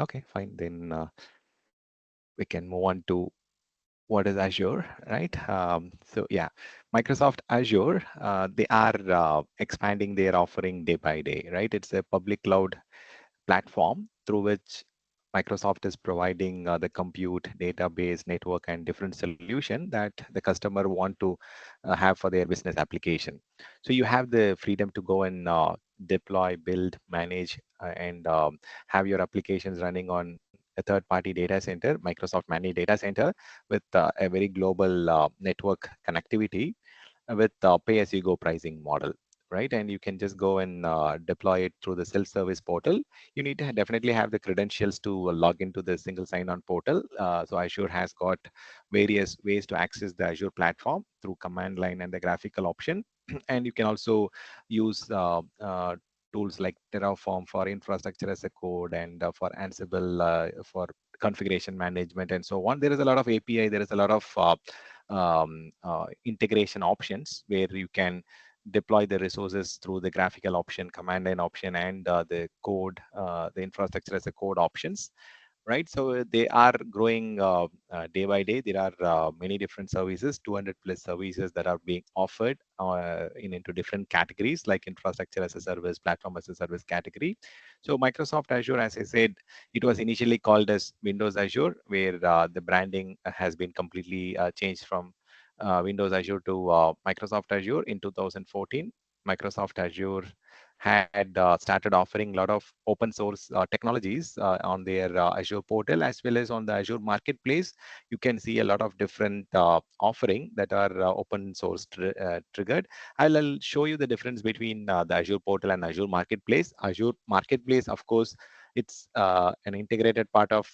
Okay, fine. Then we can move on to what is Azure, right? So yeah, Microsoft Azure, they are expanding their offering day by day, right? It's a public cloud platform through which Microsoft is providing the compute, database, network, and different solution that the customer want to have for their business application. So you have the freedom to go and deploy, build, manage, and have your applications running on a third-party data center, Microsoft managed data center, with a very global network connectivity with pay-as-you-go pricing model, right? And you can just go and deploy it through the self-service portal. You need to definitely have the credentials to log into the single sign-on portal. So Azure has got various ways to access the Azure platform through command line and the graphical option. And you can also use tools like Terraform for infrastructure as a code and for Ansible for configuration management and so on. There is a lot of API. There is a lot of integration options where you can deploy the resources through the graphical option, command line option, and the code, the infrastructure as a code options, right? So they are growing day by day. There are many different services, 200 plus services that are being offered into different categories like infrastructure as a service, platform as a service category. So Microsoft Azure, as I said, it was initially called as Windows Azure, where the branding has been completely changed from Windows Azure to Microsoft Azure in 2014. Microsoft Azure had started offering a lot of open source technologies on their Azure portal as well as on the Azure marketplace. You can see a lot of different offering that are open source triggered. I'll show you the difference between the Azure portal and Azure marketplace. Azure marketplace, of course, it's an integrated part of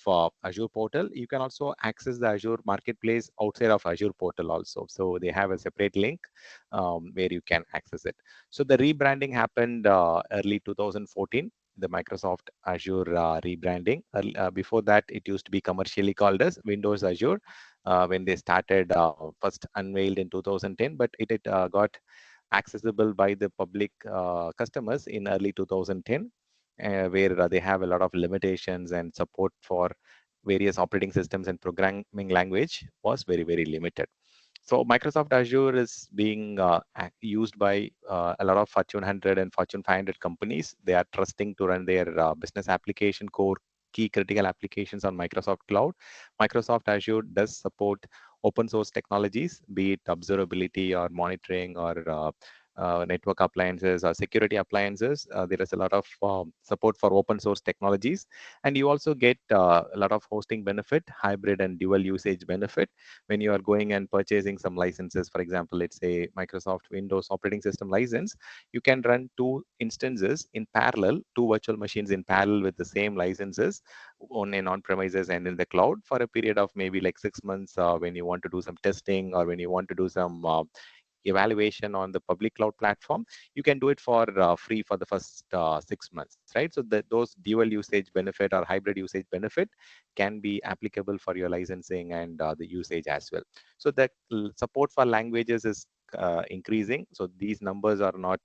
Azure portal. You can also access the Azure marketplace outside of Azure portal also. So they have a separate link where you can access it. So the rebranding happened early 2014, the Microsoft Azure rebranding. Before that, it used to be commercially called as Windows Azure when they started first unveiled in 2010, but it got accessible by the public customers in early 2010, where they have a lot of limitations and support for various operating systems and programming language was very, very limited. So Microsoft Azure is being used by a lot of Fortune 100 and Fortune 500 companies. They are trusting to run their business application core key critical applications on Microsoft Cloud. Microsoft Azure does support open source technologies, be it observability or monitoring or network appliances or security appliances. There is a lot of support for open source technologies. And you also get a lot of hosting benefit, hybrid and dual usage benefit when you are going and purchasing some licenses. For example, let's say Microsoft Windows operating system license, you can run two instances in parallel, two virtual machines in parallel with the same licenses on premises and in the cloud for a period of maybe like 6 months when you want to do some testing or when you want to do some evaluation on the public cloud platform. You can do it for free for the first 6 months, right? So those dual usage benefit or hybrid usage benefit can be applicable for your licensing and the usage as well. So the support for languages is increasing. So these numbers are not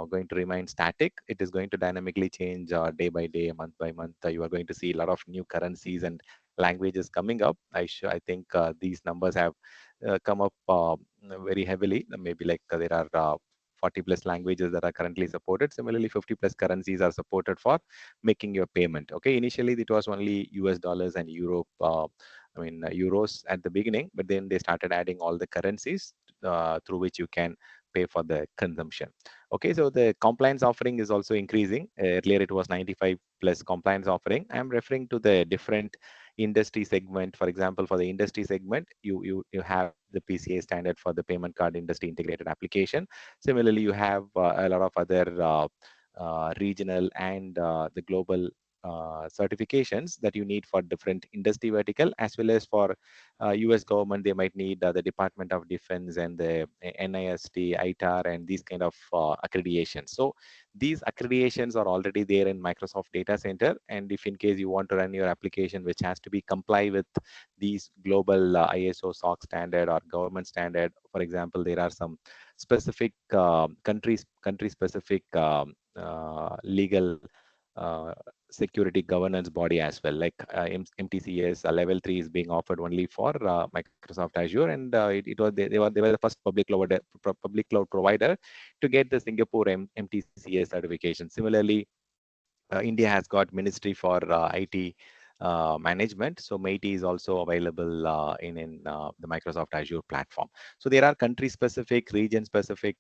going to remain static. It is going to dynamically change day by day, month by month. You are going to see a lot of new currencies and languages coming up. I think these numbers have come up very heavily. Maybe like there are 40 plus languages that are currently supported. Similarly, 50 plus currencies are supported for making your payment. Okay, initially it was only US dollars and Europe, euros at the beginning, but then they started adding all the currencies through which you can pay for the consumption. Okay, so the compliance offering is also increasing. Earlier it was 95 plus compliance offering. I'm referring to the different industry segment. For example, for the industry segment, you have the PCI standard for the payment card industry integrated application. Similarly, you have a lot of other regional and the global certifications that you need for different industry vertical, as well as for US government. They might need the Department of Defense and the NIST, ITAR, and these kind of accreditations. So these accreditations are already there in Microsoft Data Center. And if in case you want to run your application, which has to be comply with these global ISO SOC standard or government standard, for example, there are some specific country specific legal security governance body as well, like MTCS level 3 is being offered only for Microsoft Azure, and they were the first public cloud provider to get the Singapore MTCS certification. Similarly, India has got Ministry for IT management. So MAITI is also available in the Microsoft Azure platform. So there are country-specific, region-specific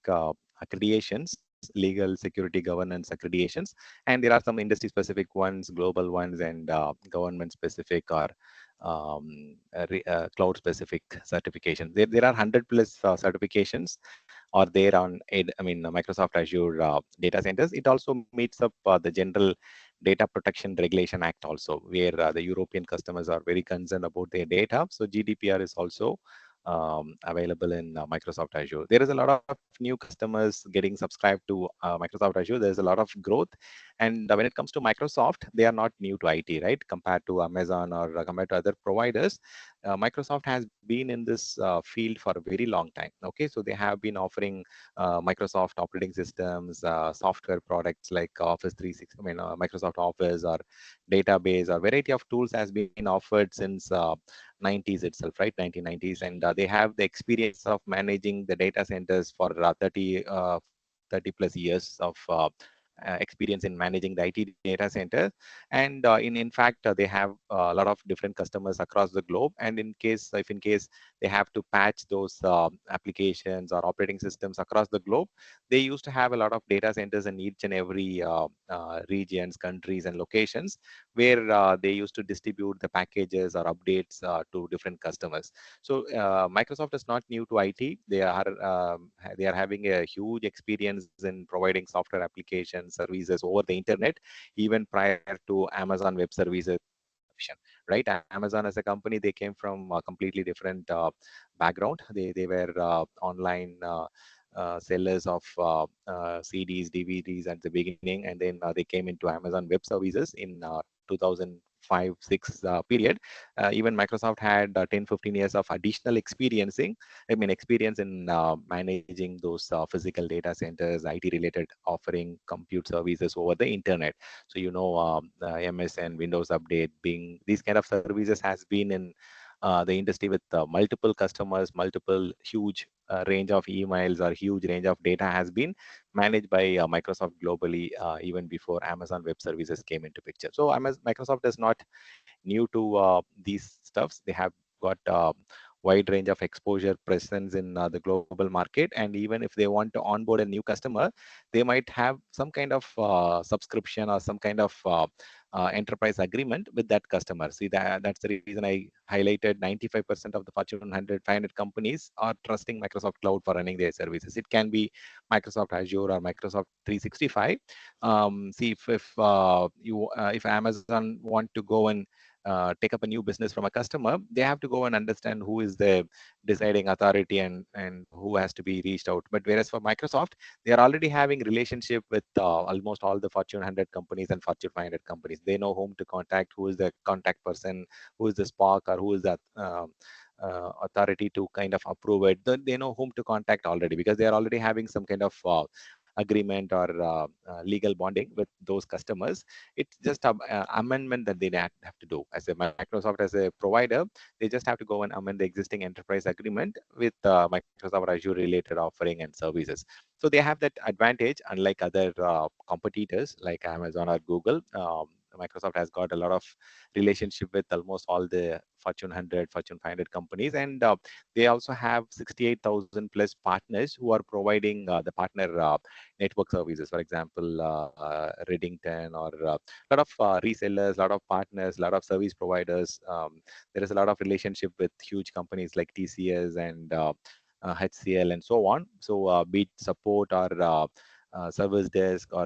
accreditations, legal security governance accreditations, and there are some industry-specific ones, global ones, and government-specific or cloud-specific certifications. There are 100 plus certifications are there on Microsoft Azure data centers. It also meets up the general Data Protection Regulation Act also, where the European customers are very concerned about their data. So GDPR is also available in Microsoft Azure. There is a lot of new customers getting subscribed to Microsoft Azure. There's a lot of growth. And when it comes to Microsoft, they are not new to IT, right? Compared to Amazon or compared to other providers, Microsoft has been in this field for a very long time. Okay, so they have been offering Microsoft operating systems, software products like Office 360, Microsoft Office or database or variety of tools has been offered since 90s itself, right? 1990s, and they have the experience of managing the data centers for 30 plus years of experience in managing the IT data center. And in fact, they have a lot of different customers across the globe. And if in case they have to patch those applications or operating systems across the globe, they used to have a lot of data centers in each and every regions, countries, and locations where they used to distribute the packages or updates to different customers. So Microsoft is not new to IT. They are having a huge experience in providing software applications, services over the internet, even prior to Amazon Web Services option, right? Amazon as a company, they came from a completely different background. They were online sellers of CDs, DVDs at the beginning, and then they came into Amazon Web Services in 2005-6 period. Even Microsoft had 10, 15 years of additional experience in managing those physical data centers, IT related offering compute services over the internet. So MSN, Windows Update, Bing, these kind of services has been in the industry with multiple customers, multiple huge range of emails or huge range of data has been managed by Microsoft globally even before Amazon Web Services came into picture. So Microsoft is not new to these stuffs. They have got wide range of exposure presence in the global market, and even if they want to onboard a new customer, they might have some kind of subscription or some kind of enterprise agreement with that customer. See, that's the reason I highlighted 95% of the Fortune 100, 500 companies are trusting Microsoft Cloud for running their services. It can be Microsoft Azure or Microsoft 365. See, if Amazon want to go and take up a new business from a customer, they have to go and understand who is the deciding authority and who has to be reached out. But whereas for Microsoft, they are already having relationship with almost all the Fortune 100 companies and Fortune 500 companies. They know whom to contact, who is the contact person, who is the spark, or who is that authority to kind of approve it. They know whom to contact already because they are already having some kind of agreement or legal bonding with those customers. It's just an amendment that they have to do. As a Microsoft, as a provider, they just have to go and amend the existing enterprise agreement with Microsoft Azure related offering and services. So they have that advantage, unlike other competitors like Amazon or Google. Microsoft has got a lot of relationship with almost all the Fortune 100, Fortune 500 companies, and they also have 68,000 plus partners who are providing the partner network services. For example, Reddington or a lot of resellers, a lot of partners, a lot of service providers. There is a lot of relationship with huge companies like TCS and HCL and so on. So be it support or service desk or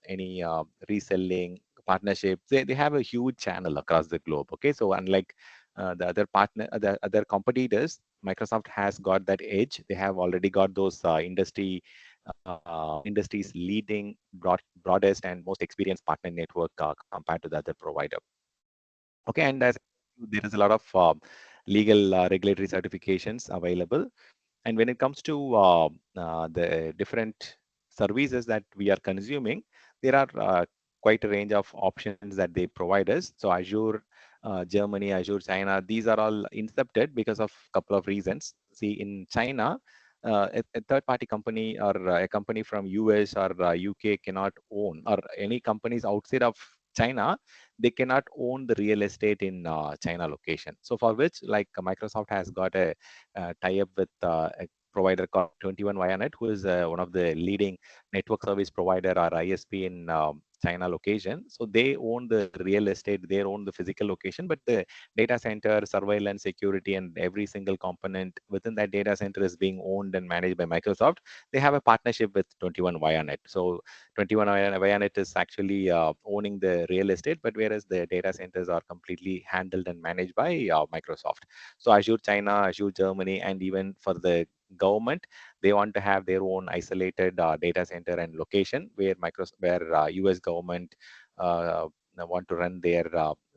any reselling partnership, they have a huge channel across the globe. Okay, so unlike the other competitors, Microsoft has got that edge. They have already got those industry's leading broadest and most experienced partner network compared to the other provider. Okay, and as there is a lot of legal regulatory certifications available. And when it comes to the different services that we are consuming, there are quite a range of options that they provide us. So Azure Germany, Azure China, these are all incepted because of a couple of reasons. See, in China, a third-party company or a company from US or UK cannot own, or any companies outside of China, they cannot own the real estate in China location. So for which, like Microsoft has got a tie-up with a provider called 21 Vianet, who is one of the leading network service provider or ISP in China location. So they own the real estate, they own the physical location, but the data center, surveillance, security, and every single component within that data center is being owned and managed by Microsoft. They have a partnership with 21 Vianet. So 21 Vianet is actually owning the real estate, but whereas the data centers are completely handled and managed by Microsoft. So Azure China, Azure Germany, and even for the government, they want to have their own isolated data center and location where US government uh, want to run their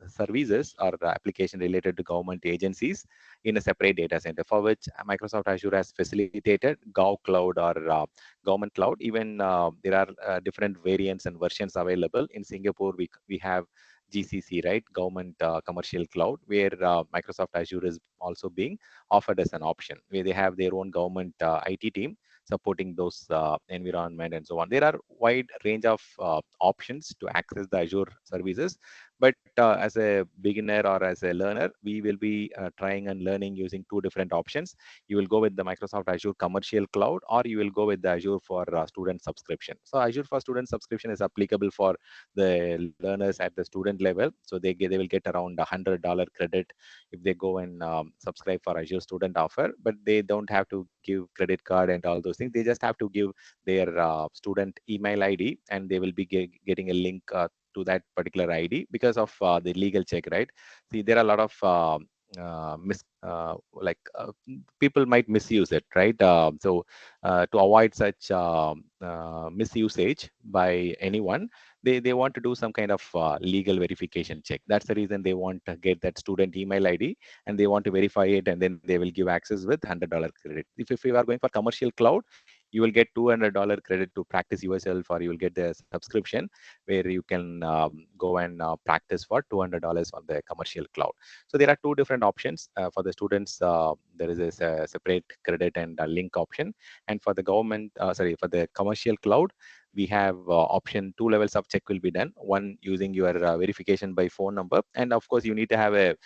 services or application related to government agencies in a separate data center, for which Microsoft Azure has facilitated Gov Cloud or government cloud. Even there are different variants and versions available. In Singapore, we have GCC, right? Government commercial cloud, where Microsoft Azure is also being offered as an option, where they have their own government IT team supporting those environment and so on. There are wide range of options to access the Azure services. But as a beginner or as a learner, we will be trying and learning using two different options. You will go with the Microsoft Azure Commercial Cloud, or you will go with the Azure for student subscription. So Azure for student subscription is applicable for the learners at the student level. So they will get around $100 credit if they go and subscribe for Azure student offer, but they don't have to give credit card and all those things. They just have to give their student email ID, and they will be getting a link to that particular ID because of the legal check, right? See, there are a lot of like people might misuse it, right? So to avoid such misusage by anyone, they want to do some kind of legal verification check. That's the reason they want to get that student email ID, and they want to verify it, and then they will give access with $100 credit. If you are going for commercial cloud, you will get $200 credit to practice yourself, or you will get the subscription where you can go and practice for $200 on the commercial cloud. So there are two different options for the students. There is a separate credit and a link option, and for the government, sorry, for the commercial cloud, we have option two levels of check will be done. One using your verification by phone number, and of course you need to have a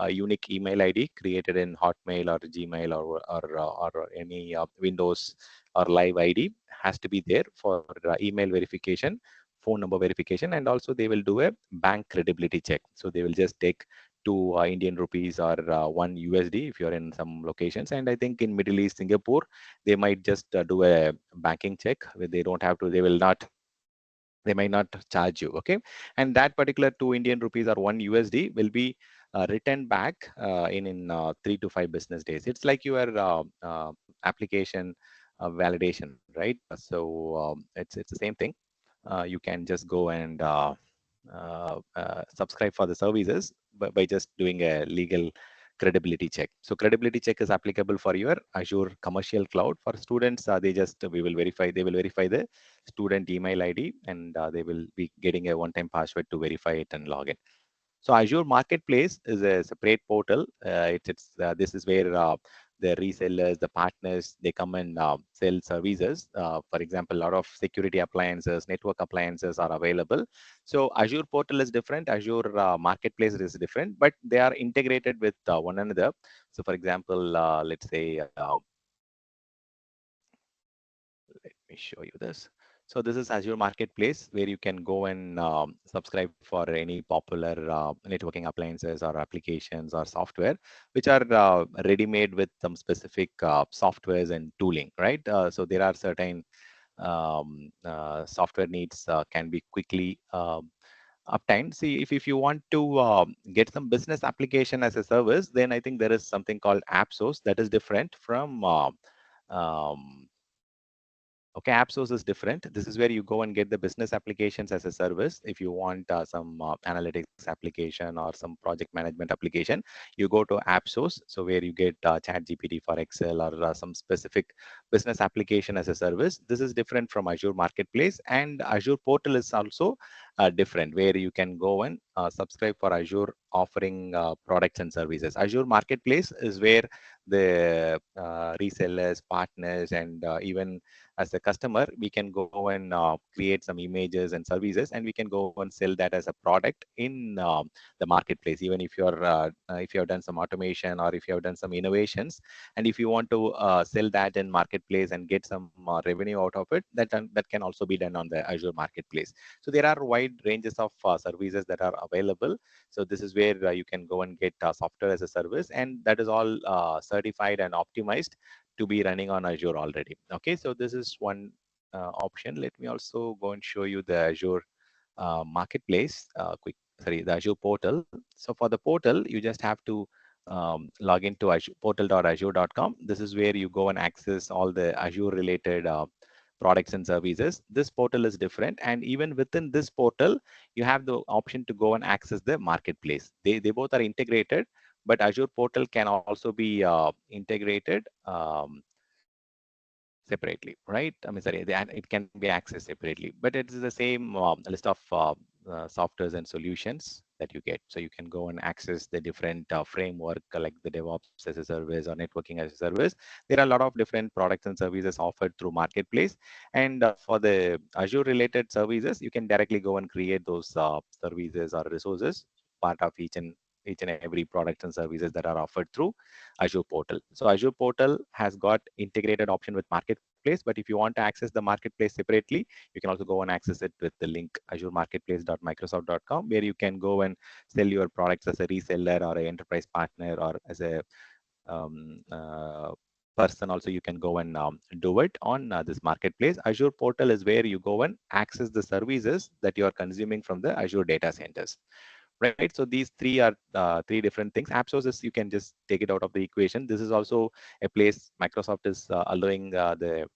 unique email ID created in Hotmail or Gmail or any Windows or Live ID has to be there for email verification, phone number verification, and also they will do a bank credibility check. So they will just take two Indian rupees or one USD if you're in some locations. And I think in Middle East, Singapore, they might just do a banking check where they don't have to, they might not charge you, okay? And that particular 2 Indian rupees or one USD will be returned back in 3 to 5 business days. It's like your application validation, right? It's the same thing. You can just go and subscribe for the services by just doing a legal credibility check. So credibility check is applicable for your Azure commercial cloud. For students, they will verify the student email ID, and they will be getting a one-time password to verify it and log in. So Azure Marketplace is a separate portal. This is where the resellers, the partners, they come and sell services. For example, a lot of security appliances, network appliances are available. So Azure portal is different. Azure Marketplace is different, but they are integrated with one another. So for example, let's say let me show you this. So this is Azure Marketplace, where you can go and subscribe for any popular networking appliances or applications or software, which are ready-made with some specific softwares and tooling, right? So there are certain software needs can be quickly obtained. See, if you want to get some business application as a service, then I think there is something called app source that is different from um, okay, app source is different. This is where you go and get the business applications as a service. If you want some analytics application or some project management application, you go to app source. So where you get chat GPT for Excel or some specific business application as a service. This is different from Azure Marketplace, and Azure portal is also different, where you can go and subscribe for Azure offering products and services. Azure Marketplace is where the resellers, partners, and even as a customer, we can go and create some images and services, and we can go and sell that as a product in the marketplace. Even if you have done some automation or if you have done some innovations, and if you want to sell that in marketplace and get some revenue out of it, that can also be done on the Azure Marketplace. So there are wide ranges of services that are available. So this is where you can go and get software as a service, and that is all certified and optimized to be running on Azure already. Okay, so this is one option. Let me also go and show you the Azure marketplace the Azure portal. So for the portal, you just have to log into Azure, portal.azure.com. This is where you go and access all the Azure related products and services. This portal is different, and even within this portal, you have the option to go and access the marketplace. They both are integrated, but Azure portal can also be integrated separately, right? I mean, sorry, it can be accessed separately, but it is the same list of softwares and solutions that you get. So you can go and access the different framework like the DevOps as a service or networking as a service. There are a lot of different products and services offered through Marketplace. And for the Azure related services, you can directly go and create those services or resources, part of each and every product and services that are offered through Azure portal. So Azure portal has got integrated option with Marketplace, but if you want to access the Marketplace separately, you can also go and access it with the link azuremarketplace.microsoft.com, where you can go and sell your products as a reseller or an enterprise partner or as a um, uh, person. Also, you can go and do it on this marketplace. Azure portal is where you go and access the services that you are consuming from the Azure data centers, right? So these three are three different things. App sources, you can just take it out of the equation. This is also a place Microsoft is allowing the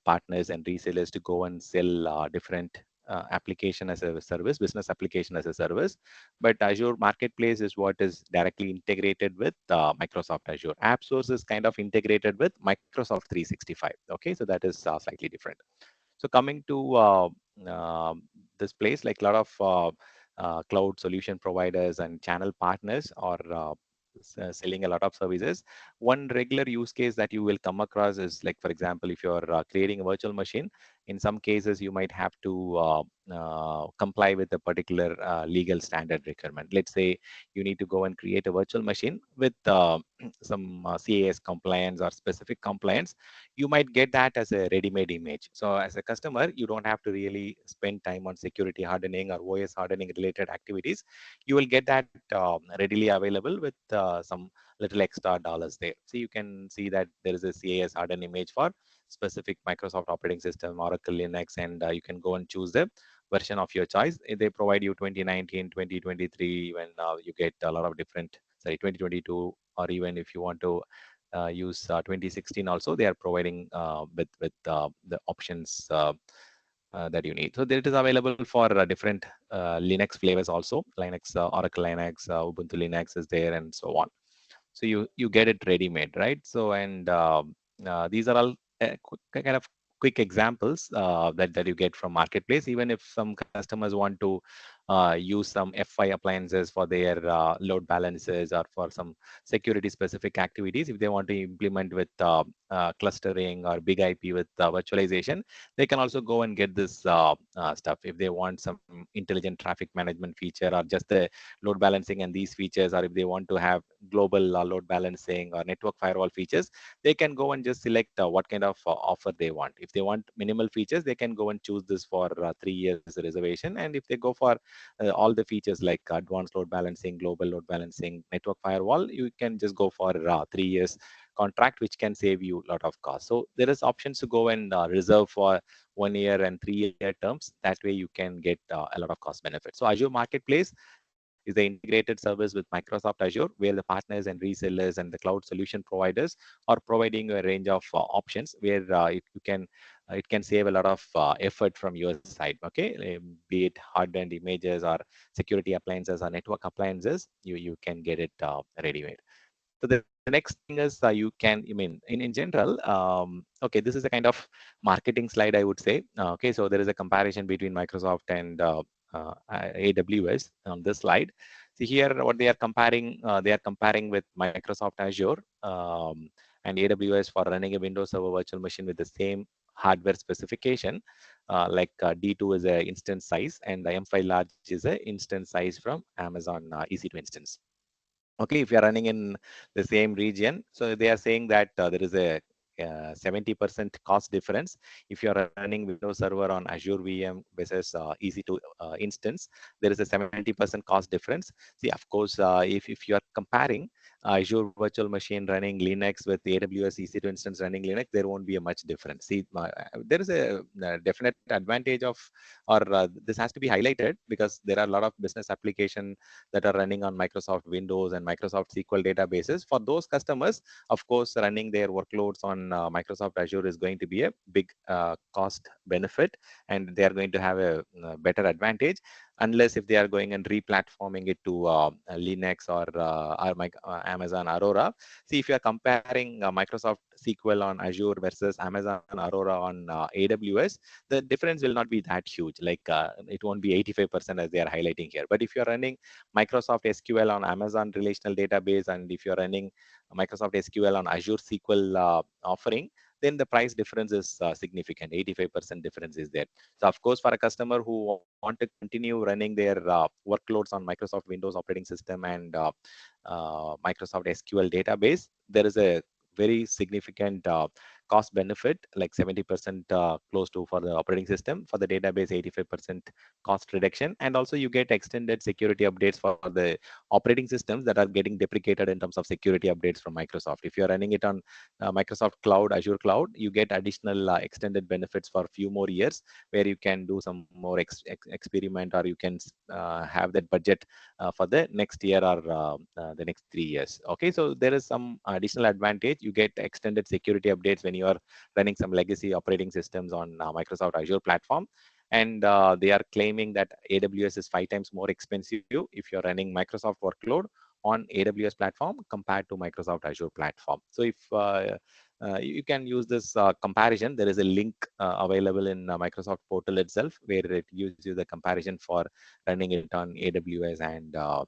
partners and resellers to go and sell different application as a service, business application as a service. But Azure Marketplace is what is directly integrated with Microsoft Azure. App Source is kind of integrated with Microsoft 365. Okay, so that is slightly different. So coming to this place, like a lot of cloud solution providers and channel partners are selling a lot of services. One regular use case that you will come across is like, for example, if you're creating a virtual machine, in some cases you might have to comply with a particular legal standard requirement. Let's say you need to go and create a virtual machine with some CAS compliance or specific compliance. You might get that as a ready-made image. So as a customer, you don't have to really spend time on security hardening or OS hardening related activities. You will get that readily available with some little extra dollars there. So you can see that there is a CAS hardened image for specific Microsoft operating system, Oracle Linux, and you can go and choose the version of your choice. They provide you 2019, 2023, when you get a lot of different, sorry, 2022, or even if you want to use 2016 also, they are providing with the options that you need. So it is available for different Linux flavors also. Linux, Oracle Linux, Ubuntu Linux is there, and so on. So you get it ready made, right? So and these are all kind of quick examples that you get from marketplace. Even if some customers want to use some F5 appliances for their load balances or for some security specific activities, if they want to implement with clustering or big IP with virtualization, they can also go and get this stuff. If they want some intelligent traffic management feature or just the load balancing and these features, or if they want to have global load balancing or network firewall features, they can go and just select what kind of offer they want. If they want minimal features, they can go and choose this for 3 years reservation. And if they go for all the features like advanced load balancing, global load balancing, network firewall, you can just go for 3 years contract, which can save you a lot of cost. So there is options to go and reserve for 1 year and 3 year terms. That way you can get a lot of cost benefits. So Azure Marketplace is the integrated service with Microsoft Azure, where the partners and resellers and the cloud solution providers are providing a range of options where it can save a lot of effort from your side. Okay, be it hardened images or security appliances or network appliances, you can get it ready made. So the next thing is you can, I mean, in general, okay, this is a kind of marketing slide, I would say. Okay, so there is a comparison between Microsoft and AWS on this slide. See here, what they are comparing with Microsoft Azure and AWS for running a Windows Server virtual machine with the same hardware specification. D2 is a instance size, and the M5 large is a instance size from Amazon EC2 instance. Okay, if you are running in the same region, so they are saying that there is a 70% cost difference if you are running Windows Server on Azure VM versus EC2 instance. There is a 70% cost difference. See, of course, if you are comparing Azure virtual machine running Linux with AWS EC2 instance running Linux, there won't be a much difference. See, there is a definite advantage of, or this has to be highlighted, because there are a lot of business application that are running on Microsoft Windows and Microsoft SQL databases. For those customers, of course, running their workloads on Microsoft Azure is going to be a big cost benefit, and they are going to have a better advantage, unless if they are going and replatforming it to Linux or Amazon Aurora. See, if you are comparing Microsoft SQL on Azure versus Amazon Aurora on AWS, the difference will not be that huge. Like it won't be 85% as they are highlighting here. But if you're running Microsoft SQL on Amazon relational database, and if you're running Microsoft SQL on Azure SQL offering, then the price difference is significant. 85% difference is there. So of course, for a customer who want to continue running their workloads on Microsoft Windows operating system and Microsoft SQL database, there is a very significant cost benefit, like 70% close to for the operating system. For the database, 85% cost reduction. And also you get extended security updates for the operating systems that are getting deprecated in terms of security updates from Microsoft. If you're running it on Microsoft Cloud, Azure Cloud, you get additional extended benefits for a few more years, where you can do some more experiment, or you can have that budget for the next year or the next 3 years. Okay, so there is some additional advantage. You get extended security updates when you are running some legacy operating systems on Microsoft Azure platform. And they are claiming that AWS is 5 times more expensive if you're running Microsoft workload on AWS platform compared to Microsoft Azure platform. So if you can use this comparison, there is a link available in Microsoft portal itself, where it gives you the comparison for running it on AWS and uh,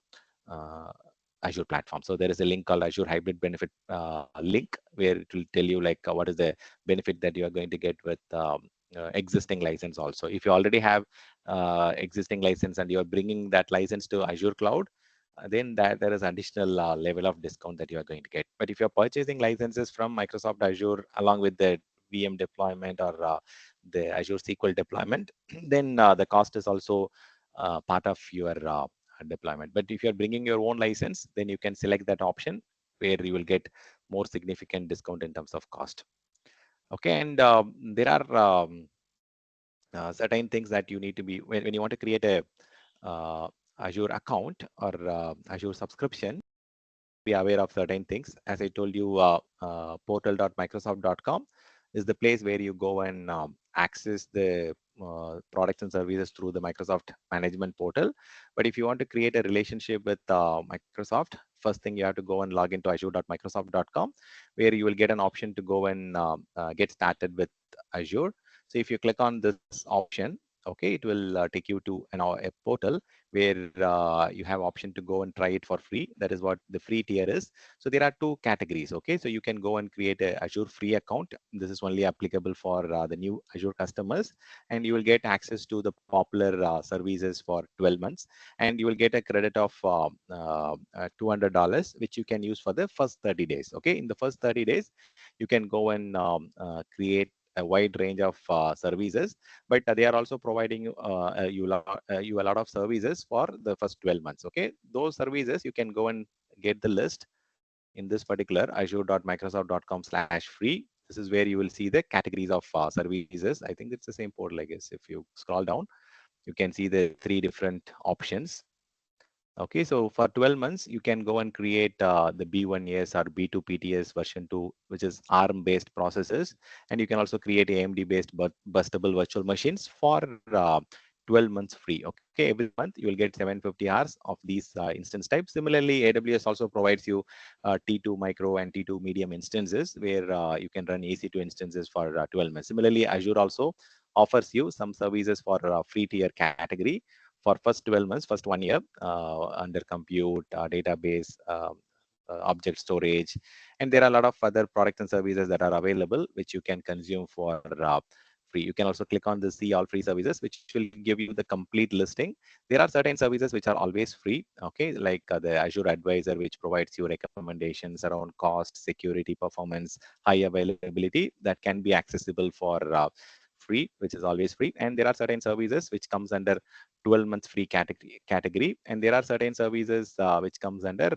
Azure platform. So there is a link called Azure Hybrid Benefit link, where it will tell you like what is the benefit that you are going to get with existing license. Also, if you already have existing license and you are bringing that license to Azure cloud, then that there is additional level of discount that you are going to get. But if you're purchasing licenses from Microsoft Azure along with the VM deployment or the Azure SQL deployment, then the cost is also part of your deployment. But if you're bringing your own license, then you can select that option, where you will get more significant discount in terms of cost. Okay, and there are certain things that you need to be, when you want to create a Azure account or Azure subscription, be aware of certain things. As I told you, portal.microsoft.com is the place where you go and access the products and services through the Microsoft management portal. But if you want to create a relationship with Microsoft, first thing you have to go and log into azure.microsoft.com, where you will get an option to go and get started with Azure. So if you click on this option, okay, it will take you to a portal where you have option to go and try it for free. That is what the free tier is. So there are two categories. Okay, so you can go and create a Azure free account. This is only applicable for the new Azure customers, and you will get access to the popular services for 12 months, and you will get a credit of $200, which you can use for the first 30 days. Okay, in the first 30 days, you can go and create a wide range of services, but they are also providing you a lot of services for the first 12 months. Okay, those services you can go and get the list in this particular azure.microsoft.com/free. This is where you will see the categories of services. I think it's the same portal, I guess. If you scroll down, you can see the 3 different options. Okay, so for 12 months, you can go and create the B1S or B2 PTS version 2, which is ARM-based processors. And you can also create AMD-based bustable virtual machines for 12 months free. Okay, every month you will get 750 hours of these instance types. Similarly, AWS also provides you T2 micro and T2 medium instances, where you can run EC2 instances for 12 months. Similarly, Azure also offers you some services for free tier category for first 12 months, first 1 year, under compute, database, object storage, and there are a lot of other products and services that are available which you can consume for free. You can also click on the see all free services, which will give you the complete listing. There are certain services which are always free, okay, like the Azure Advisor, which provides you recommendations around cost, security, performance, high availability that can be accessible for free, which is always free. And there are certain services which comes under 12 months free category, and there are certain services which comes under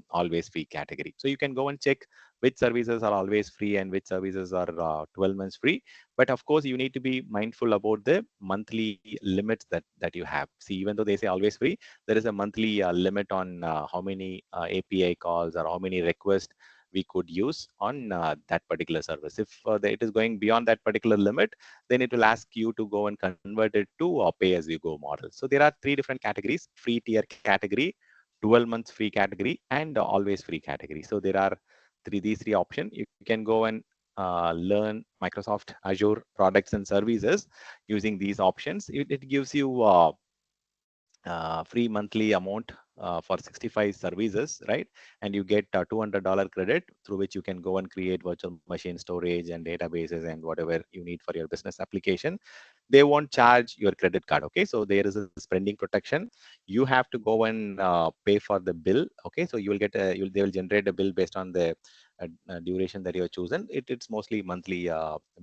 always free category. So you can go and check which services are always free and which services are 12 months free. But of course, you need to be mindful about the monthly limits that you have. See, even though they say always free, there is a monthly limit on how many API calls or how many requests we could use on that particular service. If it is going beyond that particular limit, then it will ask you to go and convert it to a pay-as-you-go model. So there are three different categories: free tier category, 12 months free category, and always free category. So there are these three options. You can go and learn Microsoft Azure products and services using these options. It gives you free monthly amount for 65 services, right? And you get $200 credit through which you can go and create virtual machine storage and databases and whatever you need for your business application. They won't charge your credit card, okay? So there is a spending protection. You have to go and pay for the bill, okay? So you will get they will generate a bill based on the duration that you have chosen. It's mostly monthly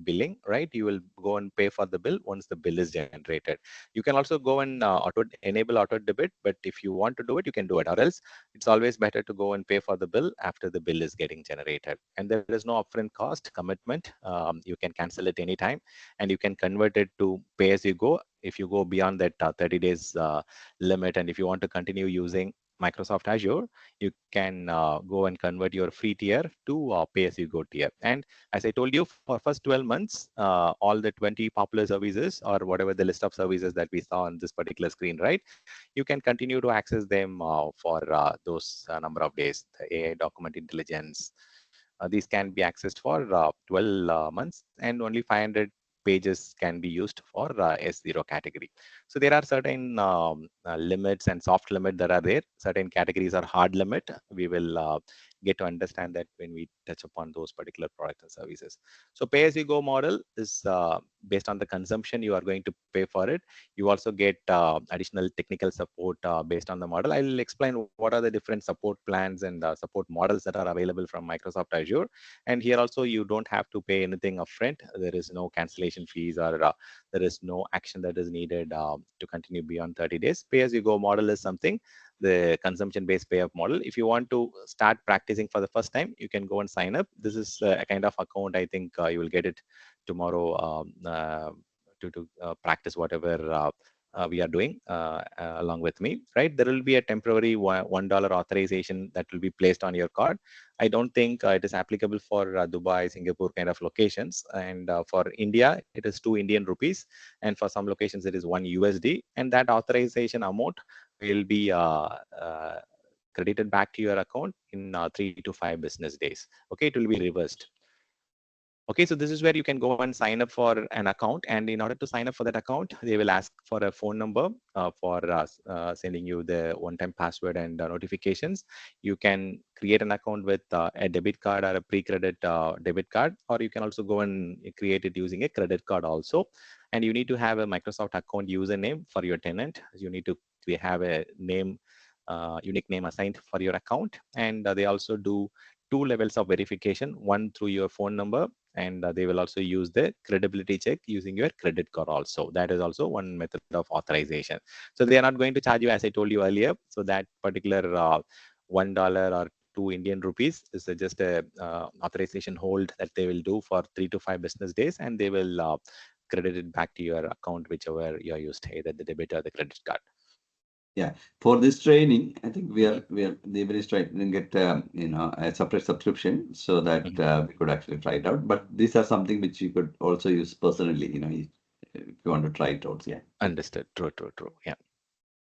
billing, right? You will go and pay for the bill once the bill is generated. You can also go and enable auto debit, but if you want to do it, you can do it, or else it's always better to go and pay for the bill after the bill is getting generated. And there is no upfront cost commitment. You can cancel it anytime, and you can convert it to pay as you go if you go beyond that 30 days limit. And if you want to continue using Microsoft Azure, you can go and convert your free tier to pay as you go tier. And as I told you, for first 12 months, all the 20 popular services or whatever the list of services that we saw on this particular screen, right? You can continue to access them for those number of days. The AI document intelligence, these can be accessed for 12 months, and only 500 pages can be used for S0 category. So there are certain limits and soft limit that are there. Certain categories are hard limit. We will get to understand that when we touch upon those particular products and services. So pay as you go model is based on the consumption you are going to pay for it. You also get additional technical support based on the model. I'll explain what are the different support plans and support models that are available from Microsoft Azure. And here also you don't have to pay anything upfront. There is no cancellation fees, or there is no action that is needed to continue beyond 30 days. Pay as you go model is something, the consumption based pay up model. If you want to start practicing for the first time, you can go and sign up. This is a kind of account. I think you will get it tomorrow to practice whatever we are doing along with me, right? There will be a temporary $1 authorization that will be placed on your card. I don't think it is applicable for Dubai, Singapore kind of locations. And for India, it is 2 Indian rupees. And for some locations, it is 1 USD. And that authorization amount will be credited back to your account in 3 to 5 business days. Okay, it will be reversed. Okay, so this is where you can go and sign up for an account. And in order to sign up for that account, they will ask for a phone number for sending you the one-time password and notifications. You can create an account with a debit card or a pre-credit debit card, or you can also go and create it using a credit card also. And you need to have a Microsoft account username for your tenant. You need to have a name, unique name assigned for your account. And they also do 2 levels of verification, one through your phone number, and they will also use the credibility check using your credit card also. That is also one method of authorization. So they are not going to charge you, as I told you earlier. So that particular $1 or 2 Indian rupees is just a authorization hold that they will do for 3 to 5 business days, and they will credit it back to your account, whichever you used, either the debit or the credit card. Yeah, for this training, I think we are the is trying to get a separate subscription so that Mhm. we could actually try it out. But these are something which you could also use personally, if you want to try it out. Yeah, Understood. True, true, true. Yeah.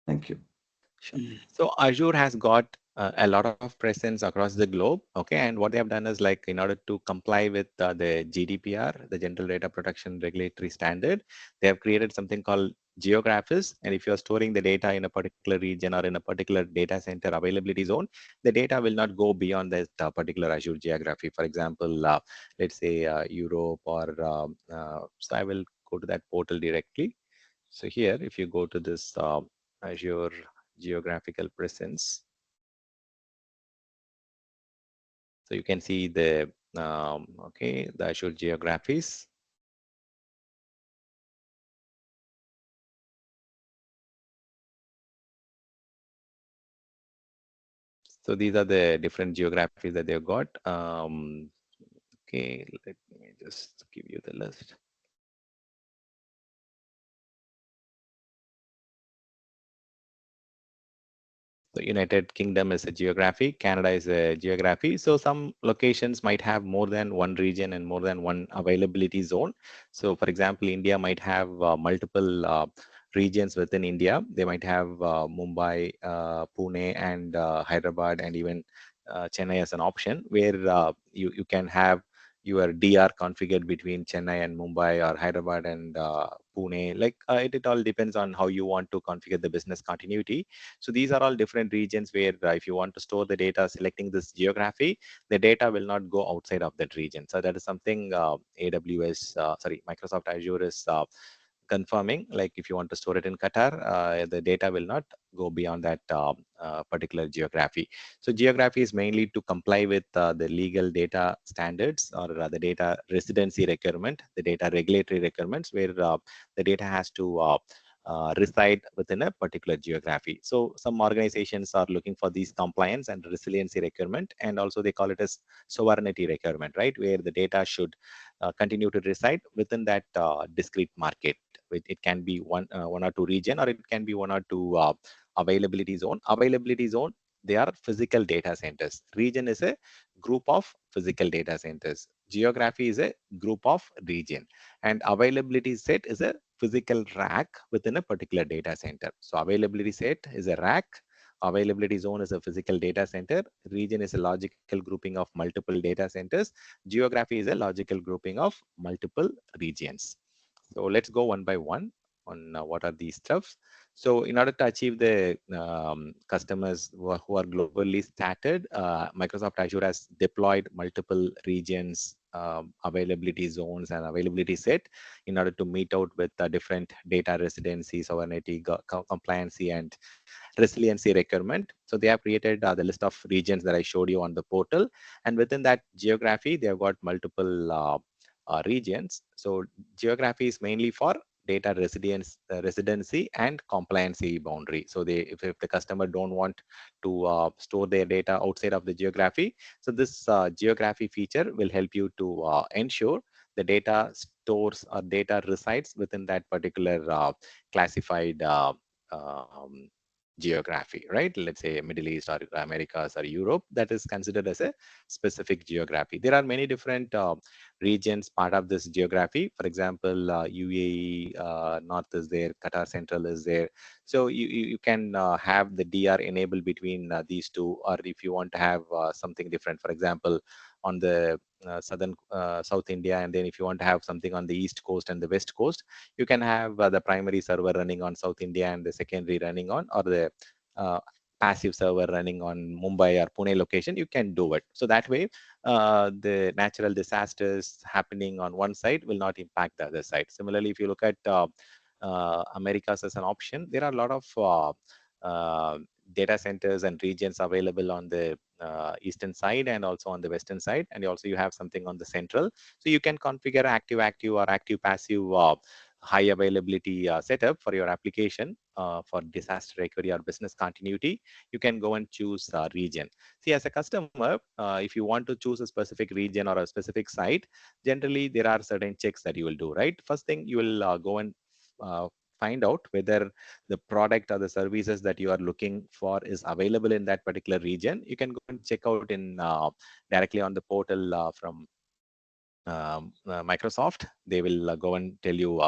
thank you. Sure. So Azure has got a lot of presence across the globe. Okay, and what they have done is, like, in order to comply with the GDPR, the General Data Protection Regulatory Standard, they have created something called geographies. And if you're storing the data in a particular region or in a particular data center availability zone, the data will not go beyond that particular Azure geography. For example, let's say Europe or so I will go to that portal directly. So here, if you go to this Azure geographical presence, so you can see the okay, the Azure geographies. So these are the different geographies that they've got. Okay, let me just give you the list. So United Kingdom is a geography, Canada is a geography. So some locations might have more than one region and more than one availability zone. So for example, India might have multiple regions within India. They might have Mumbai, Pune, and Hyderabad, and even Chennai as an option, where you can have your DR configured between Chennai and Mumbai, or Hyderabad and Pune. Like it all depends on how you want to configure the business continuity. So these are all different regions where if you want to store the data, selecting this geography, the data will not go outside of that region. So that is something Microsoft Azure is confirming. Like if you want to store it in Qatar, the data will not go beyond that particular geography. So geography is mainly to comply with the legal data standards, or the data residency requirement, the data regulatory requirements, where the data has to reside within a particular geography. So some organizations are looking for these compliance and resiliency requirement, and also they call it as sovereignty requirement, right? Where the data should continue to reside within that discrete market. It can be one or two region, or it can be one or two availability zone. Availability zone, they are physical data centers. Region is a group of physical data centers. Geography is a group of region, and availability set is a physical rack within a particular data center. So availability set is a rack, availability zone is a physical data center, region is a logical grouping of multiple data centers, geography is a logical grouping of multiple regions. So let's go one by one on what are these stuffs. So in order to achieve the customers who are globally started, Microsoft Azure has deployed multiple regions, availability zones, and availability set in order to meet out with different data residency, sovereignty, compliancy, and resiliency requirement. So they have created the list of regions that I showed you on the portal, and within that geography, they have got multiple regions. So geography is mainly for data residency and compliancy boundary. So if the customer don't want to store their data outside of the geography, so this geography feature will help you to ensure the data stores or data resides within that particular classified geography, right? Let's say Middle East or Americas or Europe, that is considered as a specific geography. There are many different regions part of this geography. For example, UAE North is there, Qatar Central is there. So you can have the DR enabled between these two, or if you want to have something different, for example, on the southern South India, and then if you want to have something on the East Coast and the West Coast, you can have the primary server running on South India and the secondary running on, or the uh, passive server running on Mumbai or Pune location. You can do it. So that way, the natural disasters happening on one side will not impact the other side. Similarly, if you look at Americas as an option, there are a lot of data centers and regions available on the eastern side and also on the western side, and also you have something on the central. So you can configure active active or active passive high availability setup for your application for disaster recovery or business continuity. You can go and choose region. See, as a customer, if you want to choose a specific region or a specific site, generally there are certain checks that you will do, right? First thing, you will go and uh, find out whether the product or the services that you are looking for is available in that particular region. You can go and check out in directly on the portal from Microsoft. They will go and tell you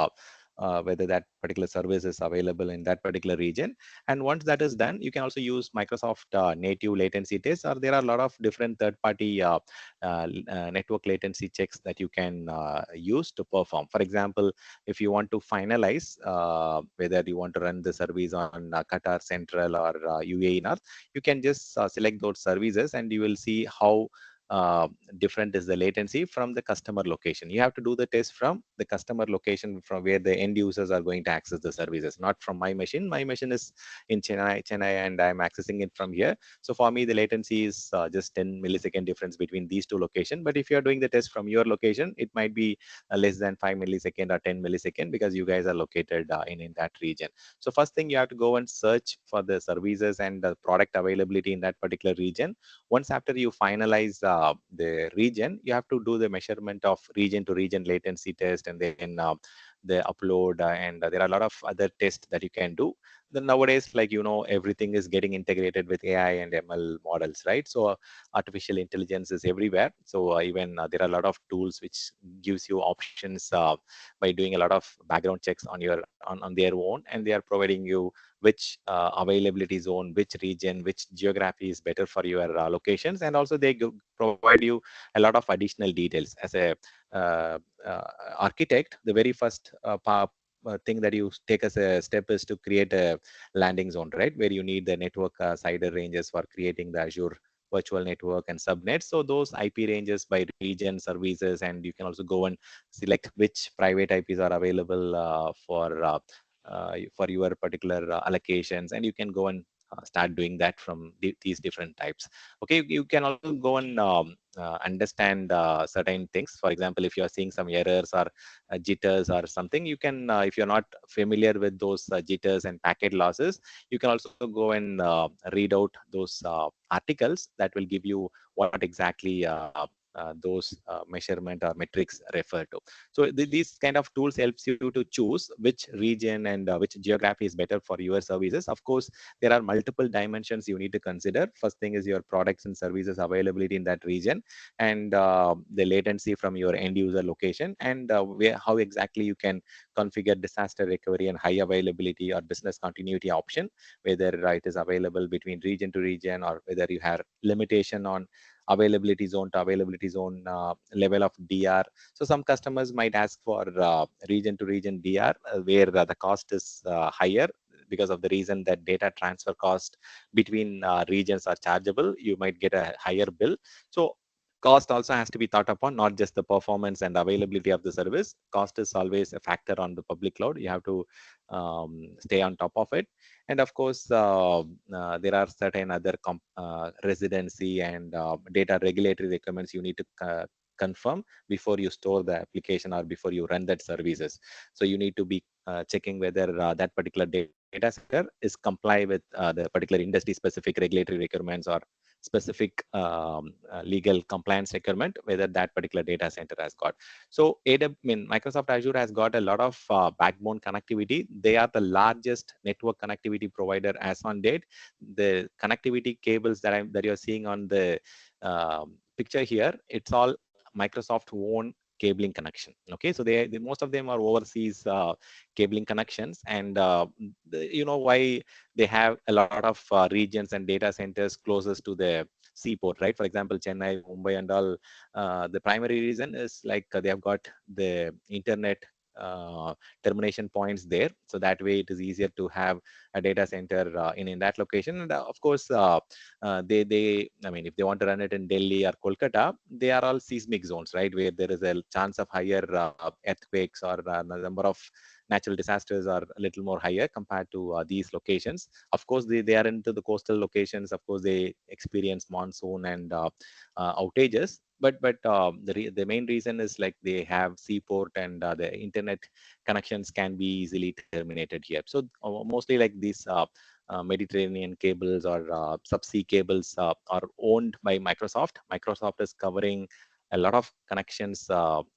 whether that particular service is available in that particular region. And once that is done, you can also use Microsoft native latency tests, or there are a lot of different third-party network latency checks that you can use to perform. For example, if you want to finalize whether you want to run the service on Qatar Central or UAE North, you can just select those services and you will see how uh, different is the latency from the customer location. You have to do the test from the customer location from where the end users are going to access the services, not from my machine. My machine is in Chennai, and I'm accessing it from here. So for me, the latency is just 10 millisecond difference between these two locations. But if you're doing the test from your location, it might be less than 5 millisecond or 10 millisecond because you guys are located in that region. So first thing, you have to go and search for the services and the product availability in that particular region. Once after you finalize the region, you have to do the measurement of region to region latency test, and then the upload, and there are a lot of other tests that you can do. Then nowadays, like everything is getting integrated with AI and ML models, right? So artificial intelligence is everywhere. So even there are a lot of tools which gives you options by doing a lot of background checks on their own, and they are providing you which availability zone, which region, which geography is better for your locations, and also they provide you a lot of additional details. As a uh, uh, architect, the very first thing that you take as a step is to create a landing zone, right, where you need the network cider ranges for creating the Azure virtual network and subnets. So those IP ranges by region, services, and you can also go and select which private IPs are available for your particular allocations, and you can go and start doing that from these different types. Okay, you can also go and understand certain things. For example, if you are seeing some errors or jitters or something, you can, if you're not familiar with those jitters and packet losses, you can also go and read out those articles that will give you what exactly those measurement or metrics refer to. So these kind of tools helps you to choose which region and which geography is better for your services. Of course, there are multiple dimensions you need to consider. First thing is your products and services availability in that region, and the latency from your end user location, and how exactly you can configure disaster recovery and high availability or business continuity option, whether it is available between region to region, or whether you have limitation on availability zone to availability zone level of DR. So some customers might ask for region to region DR, where the cost is higher because of the reason that data transfer cost between regions are chargeable. You might get a higher bill. So cost also has to be thought upon, not just the performance and availability of the service. Cost is always a factor on the public cloud. You have to stay on top of it. And of course, there are certain other residency and data regulatory requirements you need to confirm before you store the application or before you run that services. So you need to be checking whether that particular data center is comply with the particular industry specific regulatory requirements or specific legal compliance requirement, whether that particular data center has got. So Microsoft Azure has got a lot of backbone connectivity. They are the largest network connectivity provider as on date. The connectivity cables that you're seeing on the picture here, it's all Microsoft own cabling connection. Okay, so most of them are overseas cabling connections, and you know why they have a lot of regions and data centers closest to the seaport, right? For example, Chennai, Mumbai, and all. The primary reason is like they have got the internet uh, termination points there, so that way it is easier to have a data center in that location. And of course, they I mean, if they want to run it in Delhi or Kolkata, they are all seismic zones, right, where there is a chance of higher earthquakes, or the number of natural disasters are a little more higher compared to these locations. Of course, they are into the coastal locations. Of course, they experience monsoon and outages. But the main reason is like they have seaport, and the internet connections can be easily terminated here. So mostly like these Mediterranean cables or subsea cables are owned by Microsoft. Microsoft is covering a lot of connections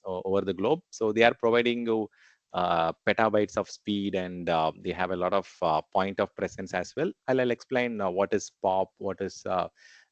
over the globe. So they are providing you petabytes of speed, and they have a lot of point of presence as well. I'll explain what is POP, what is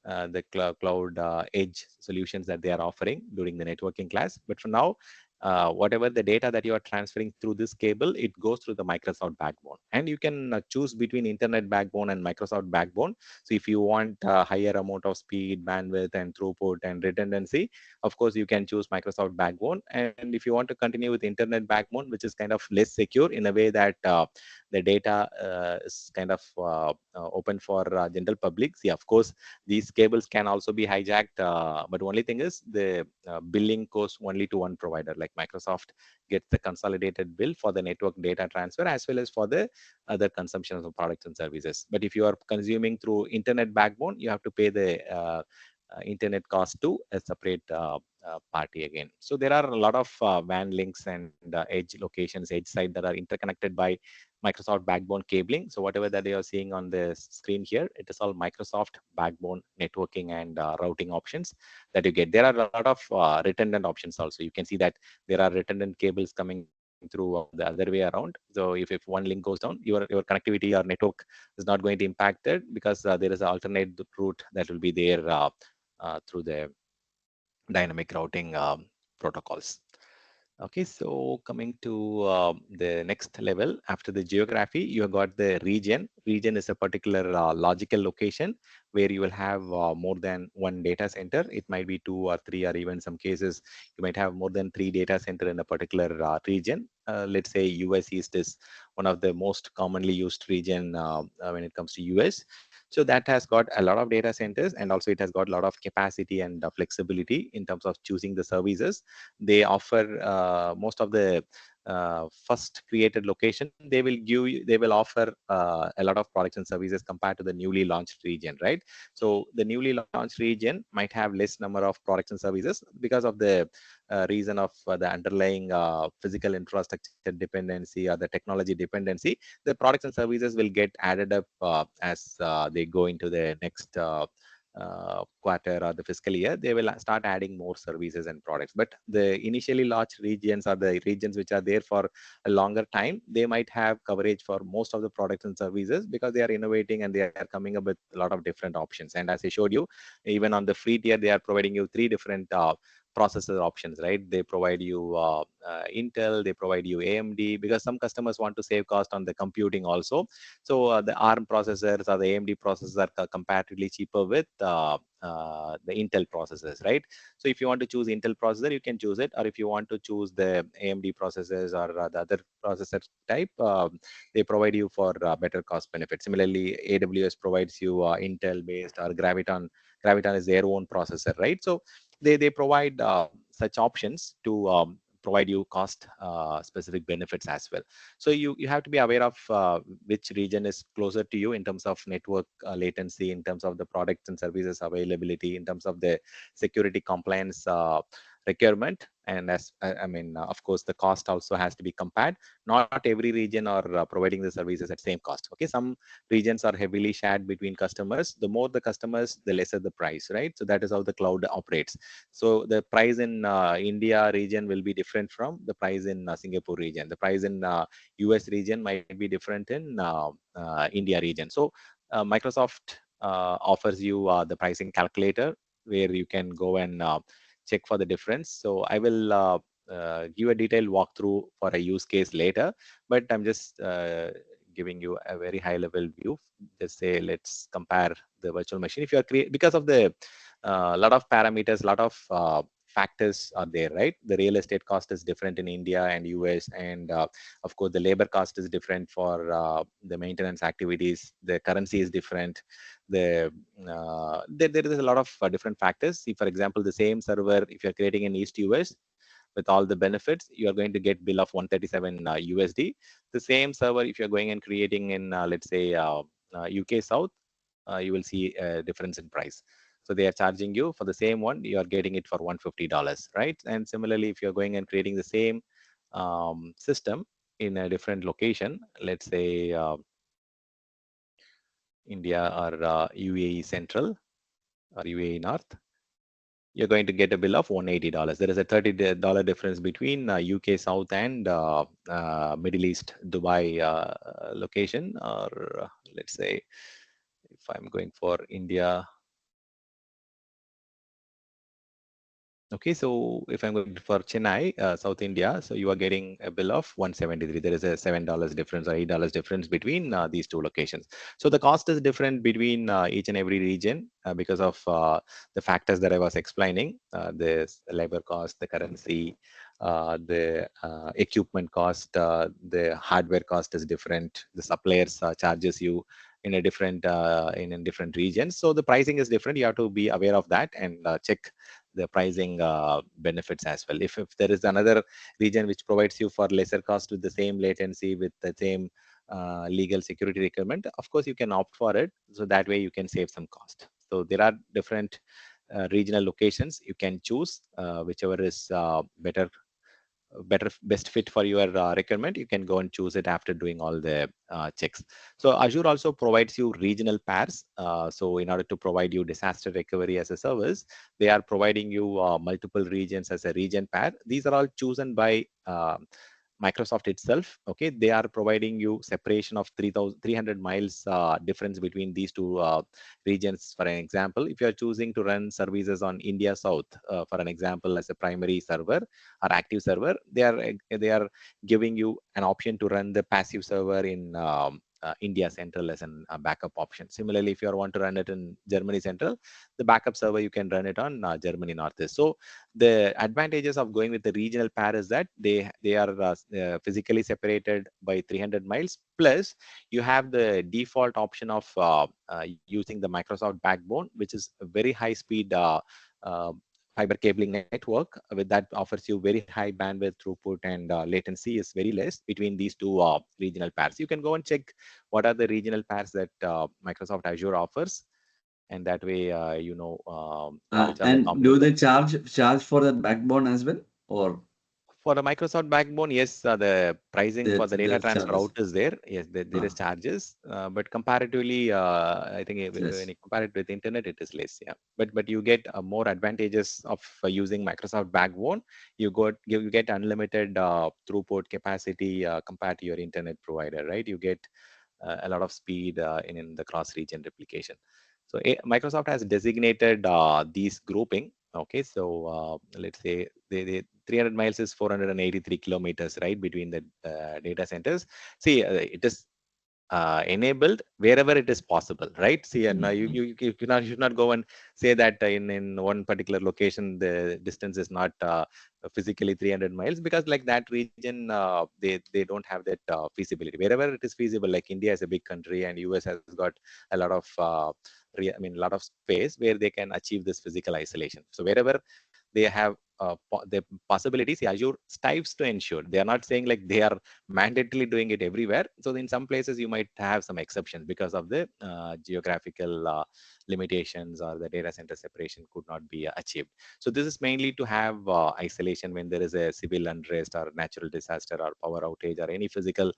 the cloud edge solutions that they are offering during the networking class. But for now, whatever the data that you are transferring through this cable, it goes through the Microsoft backbone. And you can choose between internet backbone and Microsoft backbone. So if you want higher amount of speed, bandwidth, and throughput and redundancy, of course, you can choose Microsoft backbone. And if you want to continue with internet backbone, which is kind of less secure in a way that the data is kind of open for general public. See, of course, these cables can also be hijacked, but only thing is the billing goes only to one provider. Like Microsoft gets the consolidated bill for the network data transfer as well as for the other consumptions of products and services. But if you are consuming through internet backbone, you have to pay the internet cost to a separate party again. So there are a lot of WAN links and edge locations, edge site that are interconnected by Microsoft backbone cabling. So whatever that you are seeing on the screen here, it is all Microsoft backbone networking and routing options that you get. There are a lot of redundant options also. You can see that there are redundant cables coming through the other way around. So if one link goes down, your connectivity or network is not going to impact it, because there is an alternate route that will be there through the dynamic routing protocols. Okay, so coming to the next level, after the geography, you have got the region. Region is a particular logical location where you will have more than one data center. It might be two or three, or even some cases, you might have more than three data center in a particular region. Let's say US East is one of the most commonly used region when it comes to US. So that has got a lot of data centers, and also it has got a lot of capacity and flexibility in terms of choosing the services. They offer most of the first created location, they will offer a lot of products and services compared to the newly launched region, right? So the newly launched region might have less number of products and services because of the reason of the underlying physical infrastructure dependency or the technology dependency. The products and services will get added up as they go into the next quarter or the fiscal year. They will start adding more services and products. But the initially large regions are the regions which are there for a longer time. They might have coverage for most of the products and services because they are innovating and they are coming up with a lot of different options. And as I showed you, even on the free tier, they are providing you three different processor options, right? They provide you Intel, they provide you AMD, because some customers want to save cost on the computing also. So the ARM processors or the AMD processors are comparatively cheaper with the Intel processors, right? So if you want to choose Intel processor, you can choose it, or if you want to choose the AMD processors or the other processor type, they provide you for better cost benefit. Similarly, AWS provides you Intel based, or Graviton is their own processor, right? So they provide such options to provide you cost specific benefits as well. So you have to be aware of which region is closer to you in terms of network latency, in terms of the products and services availability, in terms of the security compliance requirement. And as I mean, of course, the cost also has to be compared. Not every region are providing the services at same cost. Okay, some regions are heavily shared between customers. The more the customers, the lesser the price, right? So that is how the cloud operates. So the price in India region will be different from the price in Singapore region. The price in US region might be different in India region. So Microsoft offers you the pricing calculator where you can go and check for the difference. So I will give a detailed walkthrough for a use case later, but I'm just giving you a very high level view. Just say, let's compare the virtual machine. If you are because of the lot of parameters, lot of factors are there, right? The real estate cost is different in India and US, and of course the labor cost is different for the maintenance activities. The currency is different. There is a lot of different factors. See, for example, the same server, if you're creating in East US with all the benefits, you are going to get bill of 137 USD. The same server, if you're going and creating in let's say UK South, you will see a difference in price. So they are charging you for the same one, you are getting it for $150, right? And similarly, if you're going and creating the same system in a different location, let's say India or UAE Central or UAE North, you're going to get a bill of $180. There is a $30 difference between UK South and Middle East Dubai location, or let's say if I'm going for India, Okay, so if I'm going for Chennai, South India, so you are getting a bill of 173. There is a $7 difference or $8 difference between these two locations. So the cost is different between each and every region because of the factors that I was explaining: the labor cost, the currency, the equipment cost, the hardware cost is different. The suppliers charges you in a different in different regions. So the pricing is different. You have to be aware of that and check the pricing benefits as well. If there is another region which provides you for lesser cost with the same latency, with the same legal security requirement, of course you can opt for it. So that way you can save some cost. So there are different regional locations you can choose, whichever is better best fit for your requirement. You can go and choose it after doing all the checks. So Azure also provides you regional pairs. So in order to provide you disaster recovery as a service, they are providing you multiple regions as a region pair. These are all chosen by Microsoft itself. Okay, they are providing you separation of 3,300 miles difference between these two regions. For an example, if you are choosing to run services on India South, for an example, as a primary server or active server, they are giving you an option to run the passive server in India Central as an backup option. Similarly, if you want to run it in Germany Central, the backup server you can run it on Germany Northeast. So the advantages of going with the regional pair is that they are physically separated by 300 miles. Plus, you have the default option of using the Microsoft backbone, which is a very high speed uh, fiber cabling network. With that, offers you very high bandwidth throughput, and latency is very less between these two regional pairs. You can go and check what are the regional pairs that Microsoft Azure offers, and that way you know which are the And do competitive. they charge for that backbone as well, or For the Microsoft backbone, yes, the pricing for the data there's transfer charges? out is there. Yes, there is Ah, charges, but comparatively, I think when yes. you compare it with the internet, it is less. Yeah, but you get more advantages of using Microsoft backbone. You get unlimited throughput capacity compared to your internet provider, right? You get a lot of speed in the cross-region replication. So Microsoft has designated these grouping. Okay, so let's say the 300 miles is 483 kilometers, right, between the data centers. See, it is enabled wherever it is possible, right? See, and Mhm. you cannot, should not go and say that in one particular location the distance is not physically 300 miles, because like that region they don't have that feasibility. Wherever it is feasible, like India is a big country and US has got a lot of I mean a lot of space where they can achieve this physical isolation. So wherever they have the possibilities, Azure strives to ensure. They are not saying like they are mandatorily doing it everywhere. So in some places you might have some exceptions because of the geographical limitations, or the data center separation could not be achieved. So this is mainly to have isolation when there is a civil unrest or natural disaster or power outage or any physical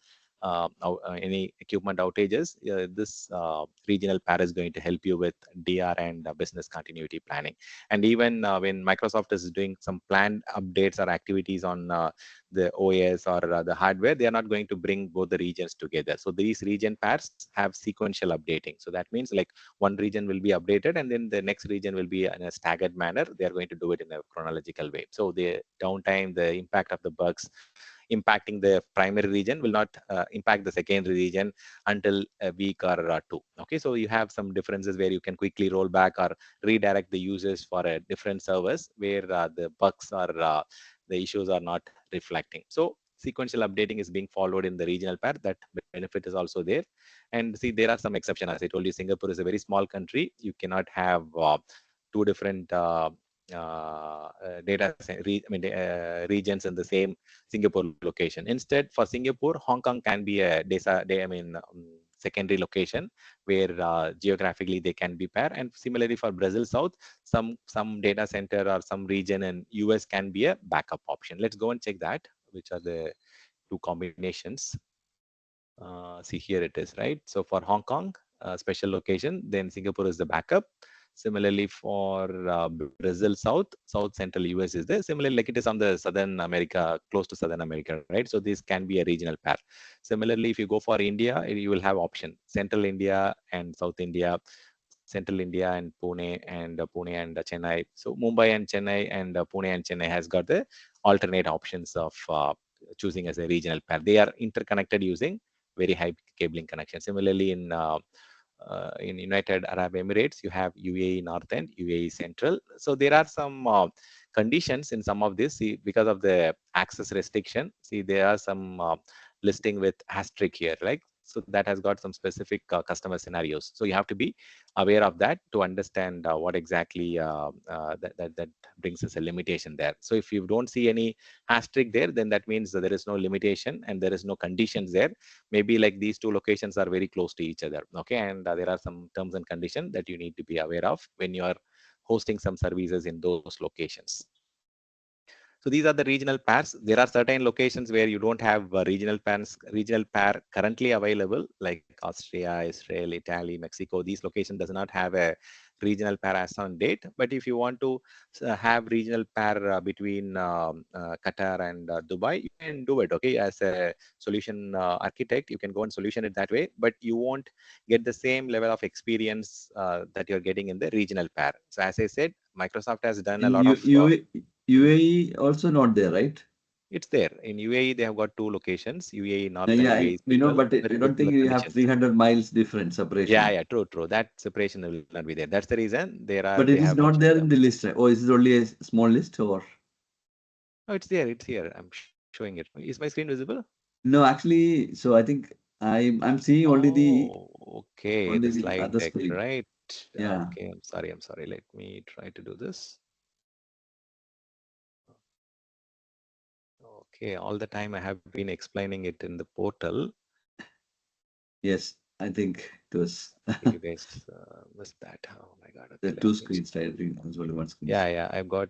any equipment outages. This regional pair is going to help you with DR and business continuity planning. And even when Microsoft is doing some planned updates or activities on the OS or the hardware, they are not going to bring both the regions together. So these region pairs have sequential updating. So that means like one region will be updated and then the next region will be in a staggered manner. They are going to do it in a chronological way. So the downtime, the impact of the bugs impacting the primary region will not impact the secondary region until a week or two. Okay, so you have some differences where you can quickly roll back or redirect the users for a different service where the bugs or the issues are not reflecting. So sequential updating is being followed in the regional pair. That benefit is also there. And see, there are some exceptions. As I told you, Singapore is a very small country. You cannot have two different regions in the same Singapore location. Instead, for Singapore, Hong Kong can be a secondary location where geographically they can be pair. And similarly for Brazil South, some data center or some region in US can be a backup option. Let's go and check that, which are the two combinations. See, here it is, right? So for Hong Kong, special location, then Singapore is the backup. Similarly for Brazil South, South Central US is there. Similarly, like it is on the Southern America, close to Southern America, right? So this can be a regional pair. Similarly, if you go for India, you will have option Central India and South India. central India and Pune and Chennai. So Mumbai and Chennai and Pune and Chennai has got the alternate options of choosing as a regional pair. They are interconnected using very high cabling connection. Similarly, in United Arab Emirates, you have UAE North and UAE Central. So there are some conditions in some of this. See, because of the access restriction, see there are some listing with asterisk here, right? So that has got some specific customer scenarios. So you have to be aware of that to understand what exactly that brings us a limitation there. So if you don't see any asterisk there, then that means that there is no limitation and there is no conditions there. Maybe like these two locations are very close to each other, okay, and there are some terms and conditions that you need to be aware of when you are hosting some services in those locations. So these are the regional pairs. There are certain locations where you don't have regional pair currently available, like Austria, Israel, Italy, Mexico. These locations does not have a regional pair as on date. But if you want to have regional pair between Qatar and Dubai, you can do it. Okay, as a solution architect, you can go and solution it that way. But you won't get the same level of experience that you're getting in the regional pair. So as I said, Microsoft has done a In lot of UAE also not there, right? it's there. In UAE, they have got two locations, UAE North and Yeah, UAE we know, Central, but with I don't think similar you have conditions. 300 miles difference Yeah, separation. yeah, true, true. That separation will not be there. That's the reason But they it have is not mentioned there them. in the list, right? Oh, is it only a small list or? Oh, it's there. It's here. I'm showing it. Is my screen visible? No, actually, so I think I'm seeing Oh, okay. only The the slide other deck, screen. right? Yeah. Okay, I'm sorry. I'm sorry. Let me try to do this. Okay, all the time I have been explaining it in the portal. Yes, I think it was I think you guys missed that. Oh my God. the Okay, let two me check. screens, right? I think it was only one screen. Yeah, yeah. I've got.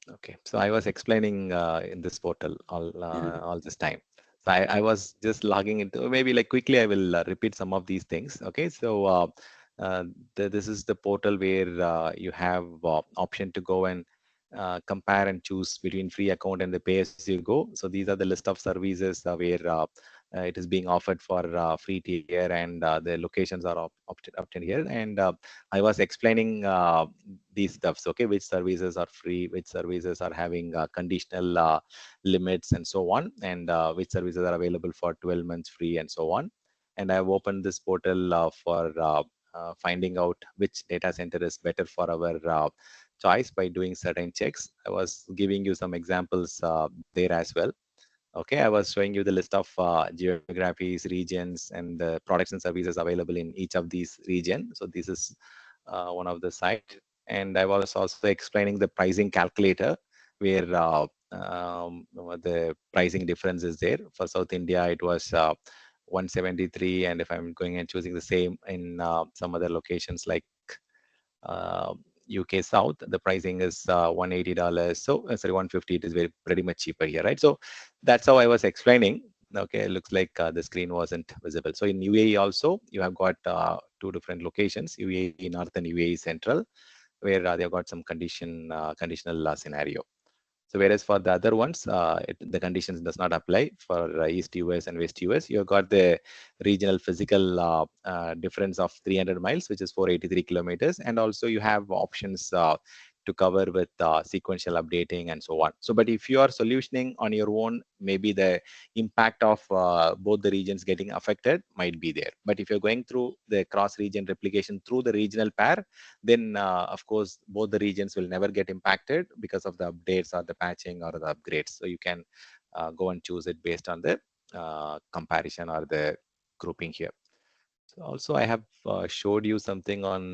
Okay, so I was explaining in this portal Yeah. all this time. So I was just logging into maybe like quickly I will repeat some of these things. Okay, so uh, this is the portal where you have option to go and compare and choose between free account and the pay as you go. So these are the list of services where it is being offered for free tier and the locations are opted here. And I was explaining these stuffs, okay, which services are free, which services are having conditional limits and so on, and which services are available for 12 months free and so on. And I've opened this portal for finding out which data center is better for our choice by doing certain checks. I was giving you some examples there as well. Okay, I was showing you the list of geographies, regions, and the products and services available in each of these regions. So this is one of the site, and I was also explaining the pricing calculator, where the pricing difference is there. For South India, it was 173, and if I'm going and choosing the same in some other locations like uh, UK South, the pricing is $180. So sorry, 150. It is very pretty much cheaper here, right? So that's how I was explaining. Okay, it looks like the screen wasn't visible. So in UAE also, you have got two different locations: UAE North and UAE Central, where they've got some conditional scenario. So whereas for the other ones, the conditions does not apply for East US and West US. You have got the regional physical difference of 300 miles, which is 483 kilometers, and also you have options to cover with sequential updating and so on. So, but if you are solutioning on your own, maybe the impact of both the regions getting affected might be there. But if you're going through the cross-region replication through the regional pair, then of course both the regions will never get impacted because of the updates or the patching or the upgrades. So you can go and choose it based on the comparison or the grouping here. So also I have showed you something on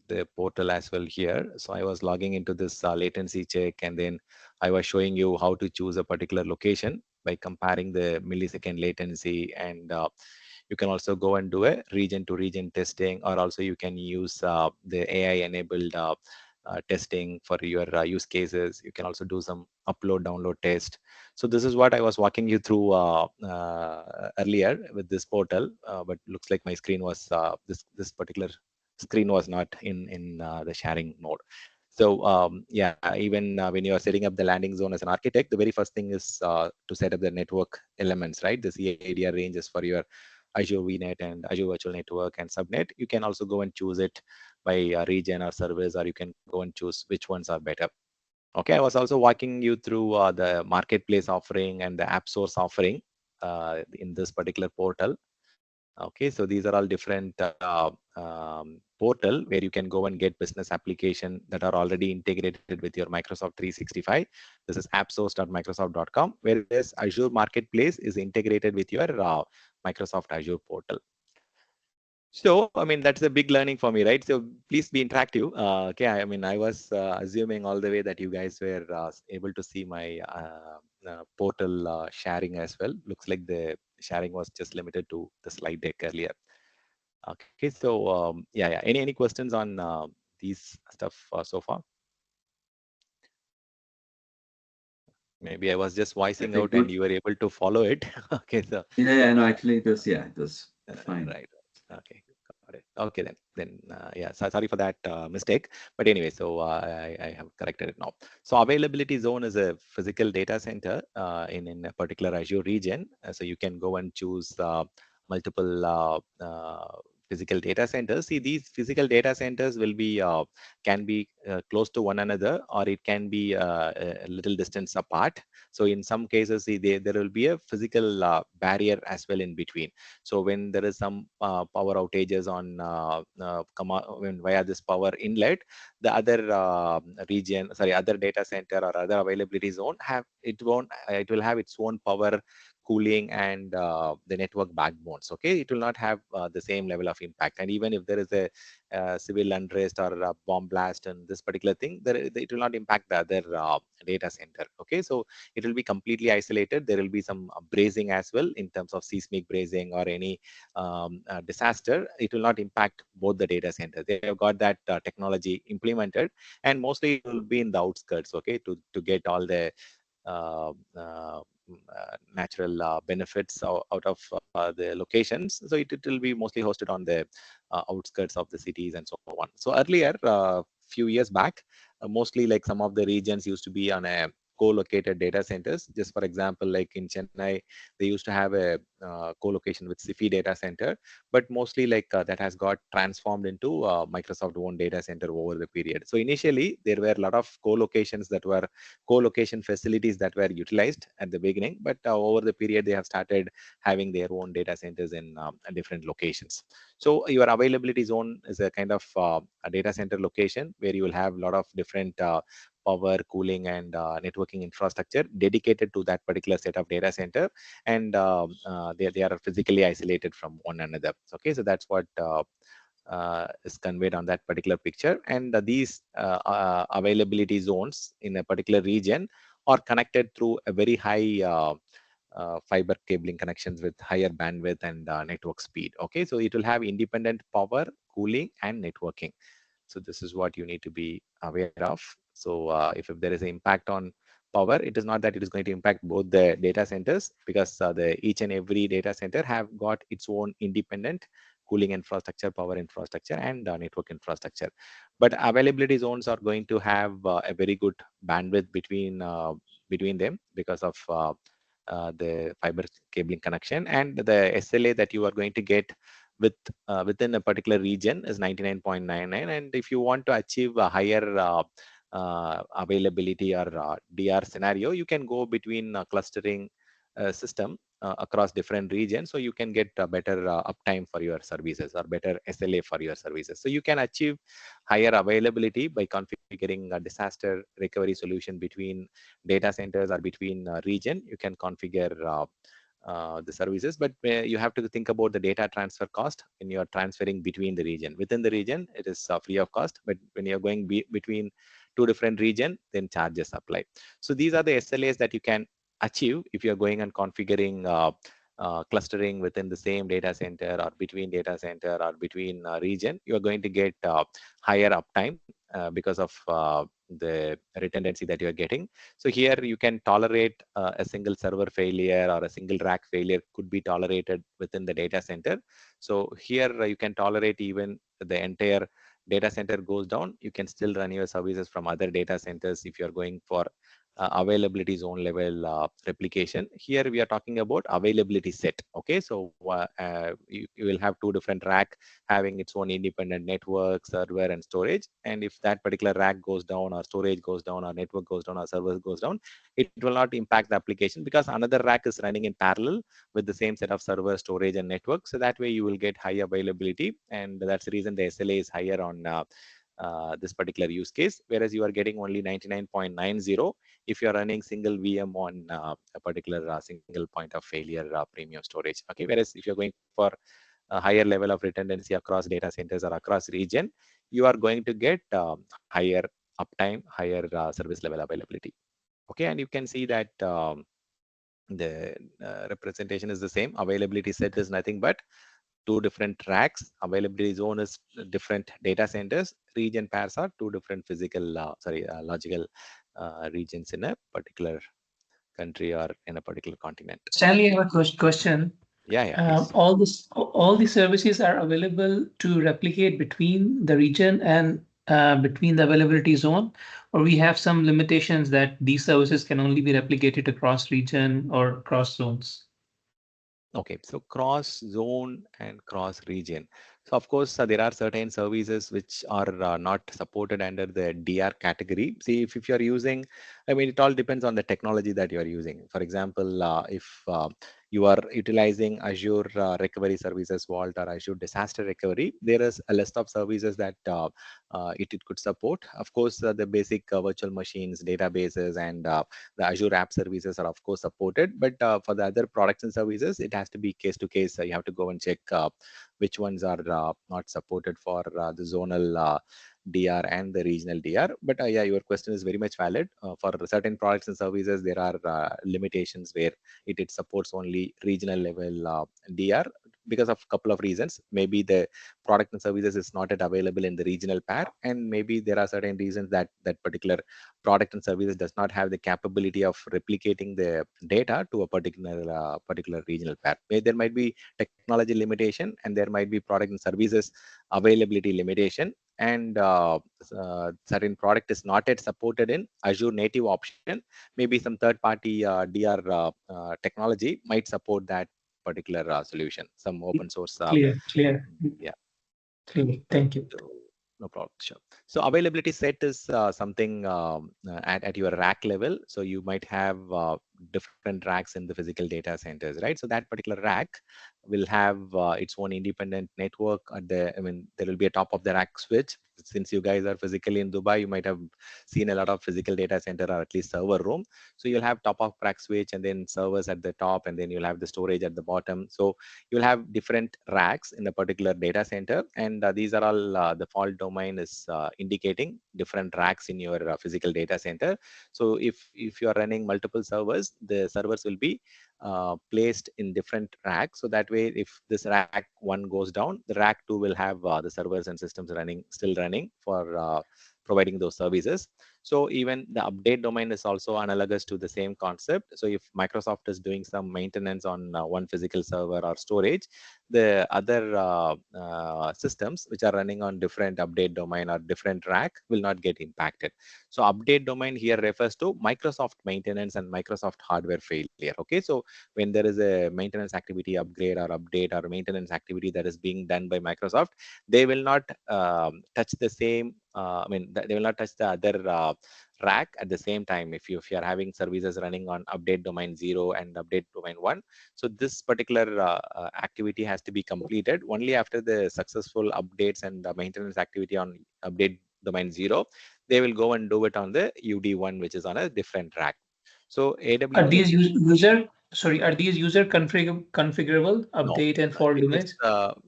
the portal as well here. So I was logging into this latency check, and then I was showing you how to choose a particular location by comparing the millisecond latency. And you can also go and do a region to region testing, or also you can use the AI enabled testing for your use cases. You can also do some upload download test. So this is what I was walking you through earlier with this portal, but looks like my screen was this particular screen was not in the sharing mode. So yeah, even when you are setting up the landing zone as an architect, the very first thing is to set up the network elements, right? The CADR ranges for your Azure VNet and Azure Virtual Network and Subnet. You can also go and choose it by region or service, or you can go and choose which ones are better. Okay, I was also walking you through the marketplace offering and the app source offering in this particular portal. Okay, so these are all different portal where you can go and get business application that are already integrated with your Microsoft 365. This is appsource.microsoft.com, whereas Azure Marketplace is integrated with your Microsoft Azure portal. So, I mean, that's a big learning for me, right? So please be interactive. Okay, I mean, I was assuming all the way that you guys were able to see my portal sharing as well. Looks like the sharing was just limited to the slide deck earlier. Okay, so yeah. Any questions on these stuff so far? Maybe I was just I voicing think out and good. you were able to follow it. Okay, so Yeah, yeah, no, actually it was fine. right. Okay, got it. Okay, then yeah. So sorry for that mistake. But anyway, so I have corrected it now. So availability zone is a physical data center in a particular Azure region. So you can go and choose multiple physical data centers. See, these physical data centers will be can be close to one another, or it can be a little distance apart. So in some cases, see, there will be a physical barrier as well in between. So when there is some power outages on when via this power inlet, the other region, sorry, other data center or other availability zone it will have its own power cooling and the network backbones. Okay, it will not have the same level of impact. And even if there is a civil unrest or a bomb blast and this particular thing, it will not impact the other data center. Okay, so it will be completely isolated. There will be some bracing as well in terms of seismic bracing or any disaster. It will not impact both the data centers. They have got that technology implemented, and mostly it will be in the outskirts. Okay, to get all the natural benefits out of the locations. So it will be mostly hosted on the outskirts of the cities and so on. So earlier, few years back, mostly like some of the regions used to be on a co-located data centers. Just for example, like in Chennai, they used to have a co-location with SIFI data center, but mostly like that has got transformed into Microsoft own data center over the period. So initially, there were a lot of co-locations that were co-location facilities that were utilized at the beginning, but over the period, they have started having their own data centers in different locations. So your availability zone is a kind of a data center location where you will have a lot of different power, cooling, and networking infrastructure dedicated to that particular set of data center, and they are physically isolated from one another. Okay, so that's what is conveyed on that particular picture. And these availability zones in a particular region are connected through a very high fiber cabling connections with higher bandwidth and network speed. Okay, so it will have independent power, cooling, and networking. So this is what you need to be aware of. So if there is an impact on power, it is not that it is going to impact both the data centers, because the each and every data center have got its own independent cooling infrastructure, power infrastructure, and network infrastructure. But availability zones are going to have a very good bandwidth between them because of the fiber cabling connection, and the SLA that you are going to get with within a particular region is 99.99. And if you want to achieve a higher availability or DR scenario, you can go between clustering system across different regions, so you can get a better uptime for your services or better SLA for your services. So you can achieve higher availability by configuring a disaster recovery solution between data centers or between region. You can configure the services, but you have to think about the data transfer cost when you are transferring between the region. Within the region, it is free of cost, but when you're going between two different region, then charges apply. So these are the SLAs that you can achieve if you're going and configuring clustering within the same data center or between data center or between region. You're going to get higher uptime because of the redundancy that you're getting. So here you can tolerate a single server failure or a single rack failure could be tolerated within the data center. So here you can tolerate even the entire data center goes down, you can still run your services from other data centers if you're going for availability zone level replication. Here we are talking about availability set. Okay, so you will have two different rack having its own independent network, server, and storage. And if that particular rack goes down, or storage goes down, or network goes down, or server goes down, it will not impact the application because another rack is running in parallel with the same set of server, storage, and network. So that way you will get high availability, and that's the reason the SLA is higher on this particular use case, whereas you are getting only 99.90 if you're running single VM on a particular single point of failure premium storage. Okay, whereas if you're going for a higher level of redundancy across data centers or across region, you are going to get higher uptime, higher service level availability. Okay, and you can see that the representation is the same. Availability set is nothing but two different racks. Availability zone is different data centers. Region pairs are two different physical, logical regions in a particular country or in a particular continent. Stanley, I have a question. Yeah, yeah, please. All the services are available to replicate between the region and between the availability zone, or we have some limitations that these services can only be replicated across region or across zones. Okay, so cross zone and cross region. So of course, there are certain services which are not supported under the DR category. See, if you're using, I mean, it all depends on the technology that you're using. For example, if you are utilizing Azure Recovery Services Vault or Azure Disaster Recovery, there is a list of services that it could support. Of course, the basic virtual machines, databases, and the Azure App Services are of course supported, but for the other products and services, it has to be case to case. You have to go and check which ones are not supported for the zonal DR and the regional DR. But yeah, your question is very much valid. For certain products and services, there are limitations where it supports only regional level DR because of a couple of reasons. Maybe the product and services is not yet available in the regional pair, and maybe there are certain reasons that that particular product and services does not have the capability of replicating the data to a particular regional pair. There might be technology limitation, and there might be product and services availability limitation, and certain product is not yet supported in Azure native option. Maybe some third party DR technology might support that particular solution, some open source. Clear, Yeah. clear. Thank you. So, no problem. Sure. So availability set is something at your rack level. So you might have different racks in the physical data centers, right? So that particular rack will have its own independent network at the, I mean, there will be a top of the rack switch. Since you guys are physically in Dubai, you might have seen a lot of physical data center or at least server room. So you'll have top of rack switch and then servers at the top, and then you'll have the storage at the bottom. So you'll have different racks in a particular data center, and these are all the fault domain is indicating different racks in your physical data center. So if you are running multiple servers, the servers will be placed in different racks, so that way if this rack one goes down, the rack two will have the servers and systems still running for providing those services. So even the update domain is also analogous to the same concept. So if Microsoft is doing some maintenance on one physical server or storage, the other systems which are running on different update domain or different rack will not get impacted. So update domain here refers to Microsoft maintenance and Microsoft hardware failure. Okay, so when there is a maintenance activity, upgrade or update or maintenance activity that is being done by Microsoft, they will not touch the same. I mean, they will not touch the other rack at the same time. If you are having services running on update domain 0 and update domain 1, so this particular activity has to be completed only after the successful updates and maintenance activity on update domain 0. They will go and do it on the UD1, which is on a different rack. So Are AWS, these user sorry, are these user configurable no, update and fault it's domains?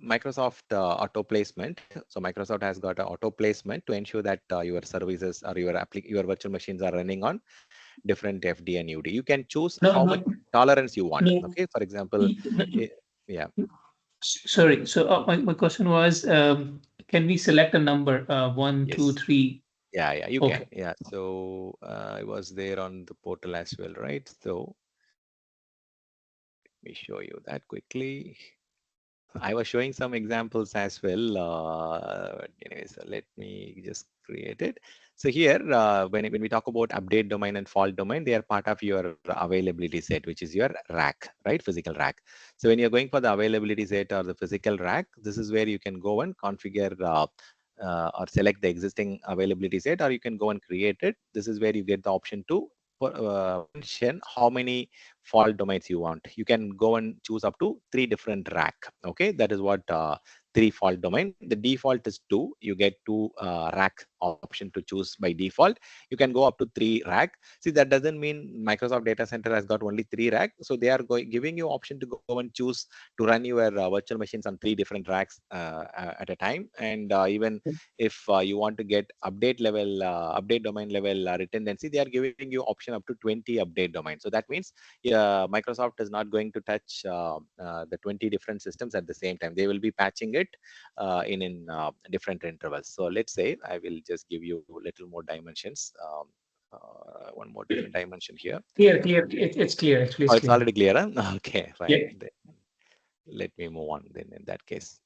Microsoft auto placement. So Microsoft has got an auto placement to ensure that your services or your virtual machines are running on different FD and UD. You can choose No, how no, much tolerance you want. no. Okay, for example, No, eh, yeah, sorry. So my question was, can we select a number? One, two, yes, three. yeah, you can. Okay. Yeah, so I was there on the portal as well, right? So let me show you that quickly. I was showing some examples as well. Anyway, so let me just create it. So here, when we talk about update domain and fault domain, they are part of your availability set, which is your rack, right? Physical rack. So when you're going for the availability set or the physical rack, this is where you can go and configure or select the existing availability set, or you can go and create it. This is where you get the option to mention how many fault domains you want. You can go and choose up to 3 different rack. Okay, that is what 3 fault domain. The default is 2. You get 2 rack option to choose by default. You can go up to 3 rack. See, that doesn't mean Microsoft Data Center has got only 3 rack. So they are giving you option to go and choose to run your virtual machines on 3 different racks at a time. And even if you want to get update domain level redundancy, they are giving you option up to 20 update domains. So that means Microsoft is not going to touch the 20 different systems at the same time. They will be patching it in different intervals. So let's say I will just give you a little more dimensions. One more different dimension here. Clear, clear. It's clear. Actually, Oh, it's it's clear. already clear. Huh? Okay, Yeah. fine. Then let me move on. Then in that case.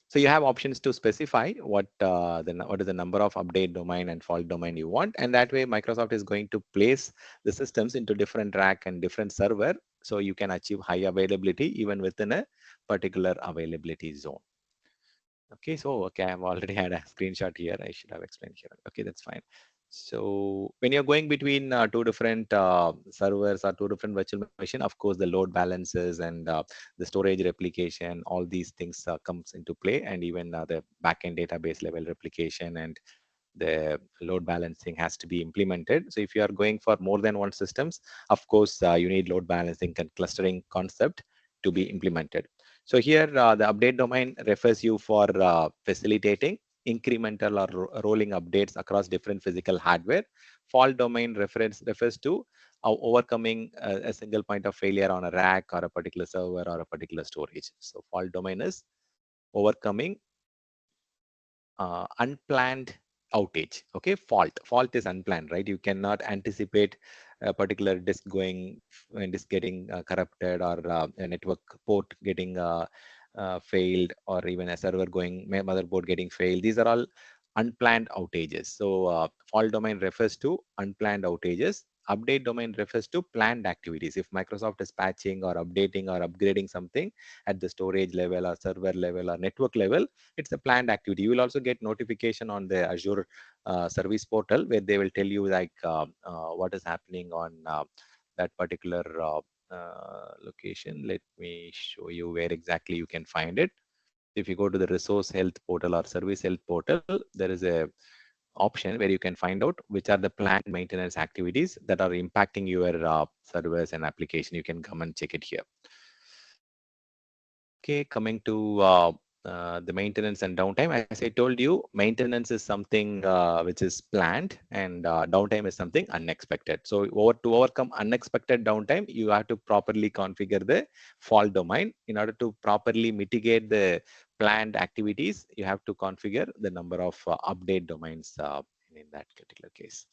So you have options to specify what is the number of update domain and fault domain you want, and that way Microsoft is going to place the systems into different rack and different server, so you can achieve high availability even within a particular availability zone. Okay, so okay, I've already had a screenshot here. I should have explained here. Okay, that's fine. So when you're going between 2 different servers or 2 different virtual machine, of course, the load balances and the storage replication, all these things comes into play, and even the backend database level replication and the load balancing has to be implemented. So if you are going for more than one systems, of course, you need load balancing and clustering concept to be implemented. So here, the update domain refers you for facilitating incremental or rolling updates across different physical hardware. Fault domain refers to overcoming a single point of failure on a rack or a particular server or a particular storage. So fault domain is overcoming unplanned outage. Okay, fault is unplanned, right? You cannot anticipate a particular disk going and disk getting corrupted, or a network port getting failed, or even a server going motherboard getting failed. These are all unplanned outages. So fault domain refers to unplanned outages. Update domain refers to planned activities. If Microsoft is patching or updating or upgrading something at the storage level or server level or network level, it's a planned activity. You will also get notification on the Azure service portal, where they will tell you like what is happening on that particular location. Let me show you where exactly you can find it. If you go to the resource health portal or service health portal, there is a option where you can find out which are the planned maintenance activities that are impacting your servers and application. You can come and check it here. Okay, coming to the maintenance and downtime. As I told you, maintenance is something which is planned, and downtime is something unexpected. So to overcome unexpected downtime, you have to properly configure the fault domain. In order to properly mitigate the planned activities, you have to configure the number of update domains in that particular case.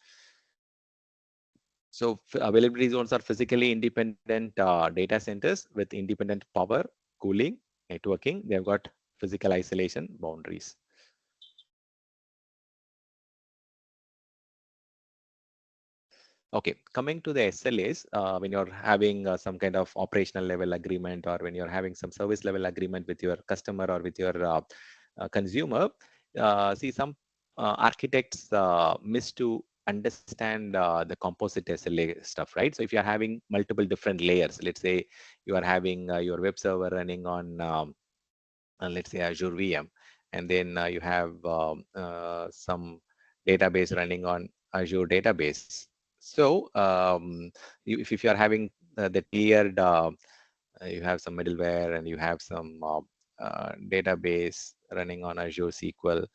So availability zones are physically independent data centers with independent power, cooling, networking. They've got physical isolation boundaries. Okay, coming to the SLAs, when you're having some kind of operational level agreement, or when you're having some service level agreement with your customer or with your consumer, see, some architects miss to understand the composite SLA stuff, right? So if you're having multiple different layers, let's say you are having your web server running on let's say Azure VM, and then you have some database running on Azure database. So if you are having the tiered, you have some middleware and you have some database running on Azure SQL.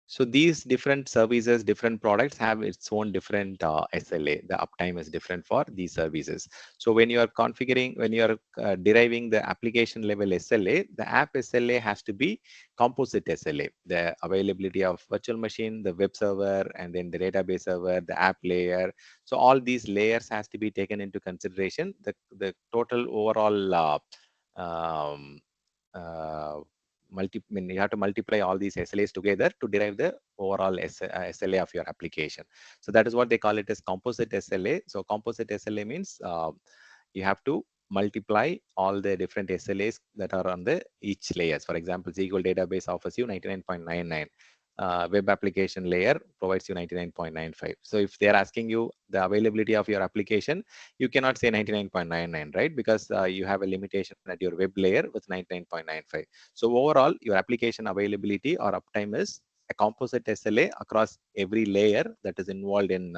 So these different services, different products have its own different SLA. The uptime is different for these services. So when you are configuring, when you are deriving the application level SLA, the app SLA has to be composite SLA. The availability of virtual machine, the web server, and then the database server, the app layer. So all these layers has to be taken into consideration. The total overall um, you have to multiply all these SLAs together to derive the overall SLA of your application. So that is what they call it as composite SLA. So composite SLA means you have to multiply all the different SLAs that are on the each layers. For example, SQL database offers you 99.99. Web application layer provides you 99.95. So if they are asking you the availability of your application, you cannot say 99.99, right? Because you have a limitation at your web layer with 99.95. So overall, your application availability or uptime is a composite SLA across every layer that is involved in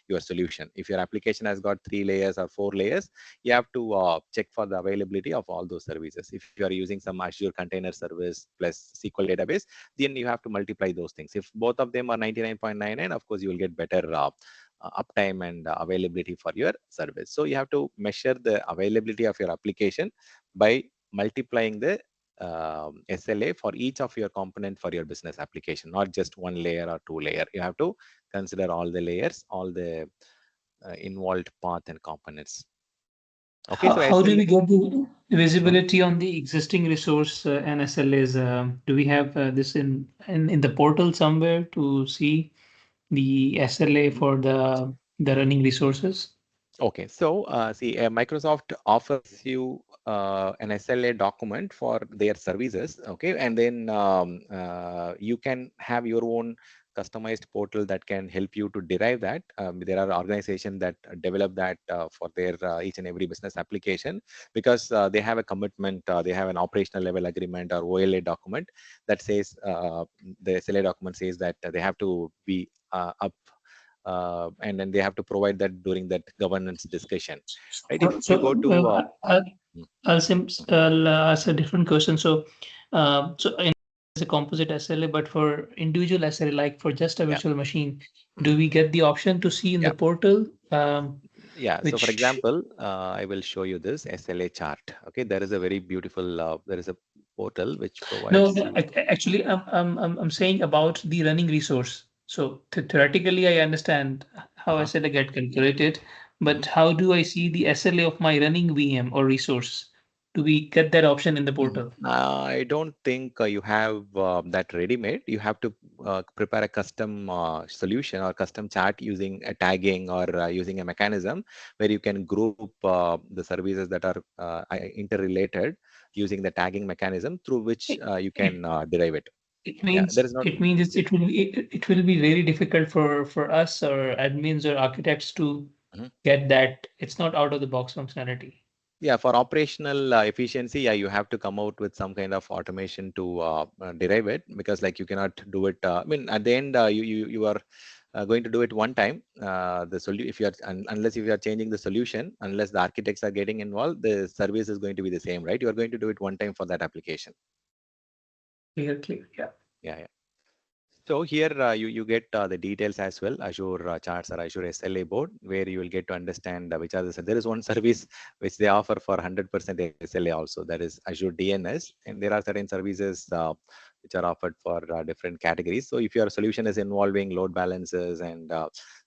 your solution. If your application has got 3 layers or 4 layers, you have to check for the availability of all those services. If you are using some Azure Container Service plus SQL database, then you have to multiply those things. If both of them are 99.99, of course, you will get better uptime and availability for your service. So you have to measure the availability of your application by multiplying the SLA for each of your component for your business application, not just one layer or two layer. You have to consider all the layers, all the involved path and components. Okay, so How do SLA. we get the Sorry. visibility on the existing resource and SLAs? Do we have this in the portal somewhere to see the SLA for the running resources? Okay, so see, Microsoft offers you an SLA document for their services. Okay, and then you can have your own customized portal that can help you to derive that. There are organizations that develop that for their each and every business application, because they have a commitment, they have an operational level agreement or OLA document that says the SLA document says that they have to be up, and then they have to provide that during that governance discussion, right? If you go So to mm, I'll ask a different question. It's a composite SLA, but for individual SLA, like for just a yeah, virtual machine, mhm, do we get the option to see in the yeah, portal? yeah. So for Which example, I will show you this SLA chart. Okay, there is a very beautiful there is a portal which No, provides no, you. actually, I'm saying about the running resource. So theoretically, I understand how Uh-huh. SLA get calculated, Mhm. but how do I see the SLA of my running VM or resource? Do we get that option in the portal? I don't think you have that ready-made. You have to prepare a custom solution or custom chart using a tagging or using a mechanism where you can group the services that are interrelated using the tagging mechanism through which It, you it, can derive it. it Yeah, there means is not. it means it will be very difficult for us or admins or architects to Mhm. get that. It's not out of the box functionality. Yeah, for operational efficiency, yeah, you have to come out with some kind of automation to derive it, because like you cannot do it. I mean, at the end, you are going to do it one time. The solution, if you are unless if you are changing the solution, unless the architects are getting involved, the service is going to be the same, right? You are going to do it one time for that application. Clear. Yeah. Yeah, yeah. So here you get the details as well, Azure charts or Azure SLA board, where you will get to understand which are the. There is one service which they offer for 100% SLA also, that is Azure DNS, and there are certain services which are offered for different categories. So if your solution is involving load balancers and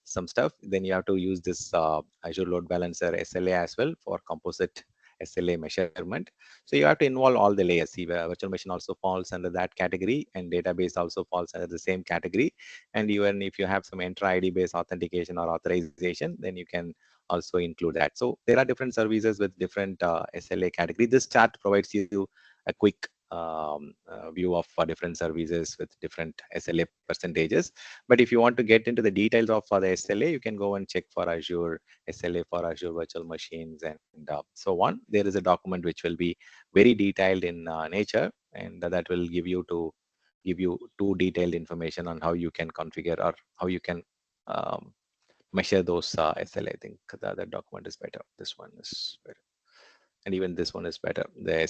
some stuff, then you have to use this Azure Load Balancer SLA as well for composite SLA measurement. So you have to involve all the layers. See, virtual machine also falls under that category, and database also falls under the same category. And even if you have some Entra ID based authentication or authorization, then you can also include that. So there are different services with different SLA category. This chart provides you a quick view of different services with different SLA percentages. But if you want to get into the details of the SLA, you can go and check for Azure SLA for Azure virtual machines and so on. There is a document which will be very detailed in nature, and that will give you too detailed information on how you can configure or how you can um, measure those SLA. I think the other document is better. This one is better, and even this one is better. The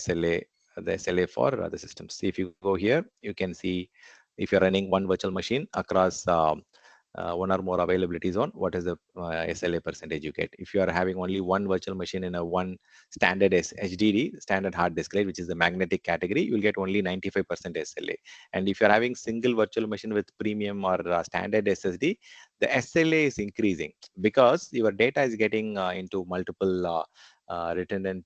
SLA for the systems. See, if you go here, you can see if you're running one virtual machine across one or more availability zone, what is the SLA percentage you get? If you are having only one virtual machine in a one standard HDD, standard hard disk, right, which is the magnetic category, you will get only 95% SLA. And if you're having single virtual machine with premium or standard SSD, the SLA is increasing because your data is getting into multiple redundant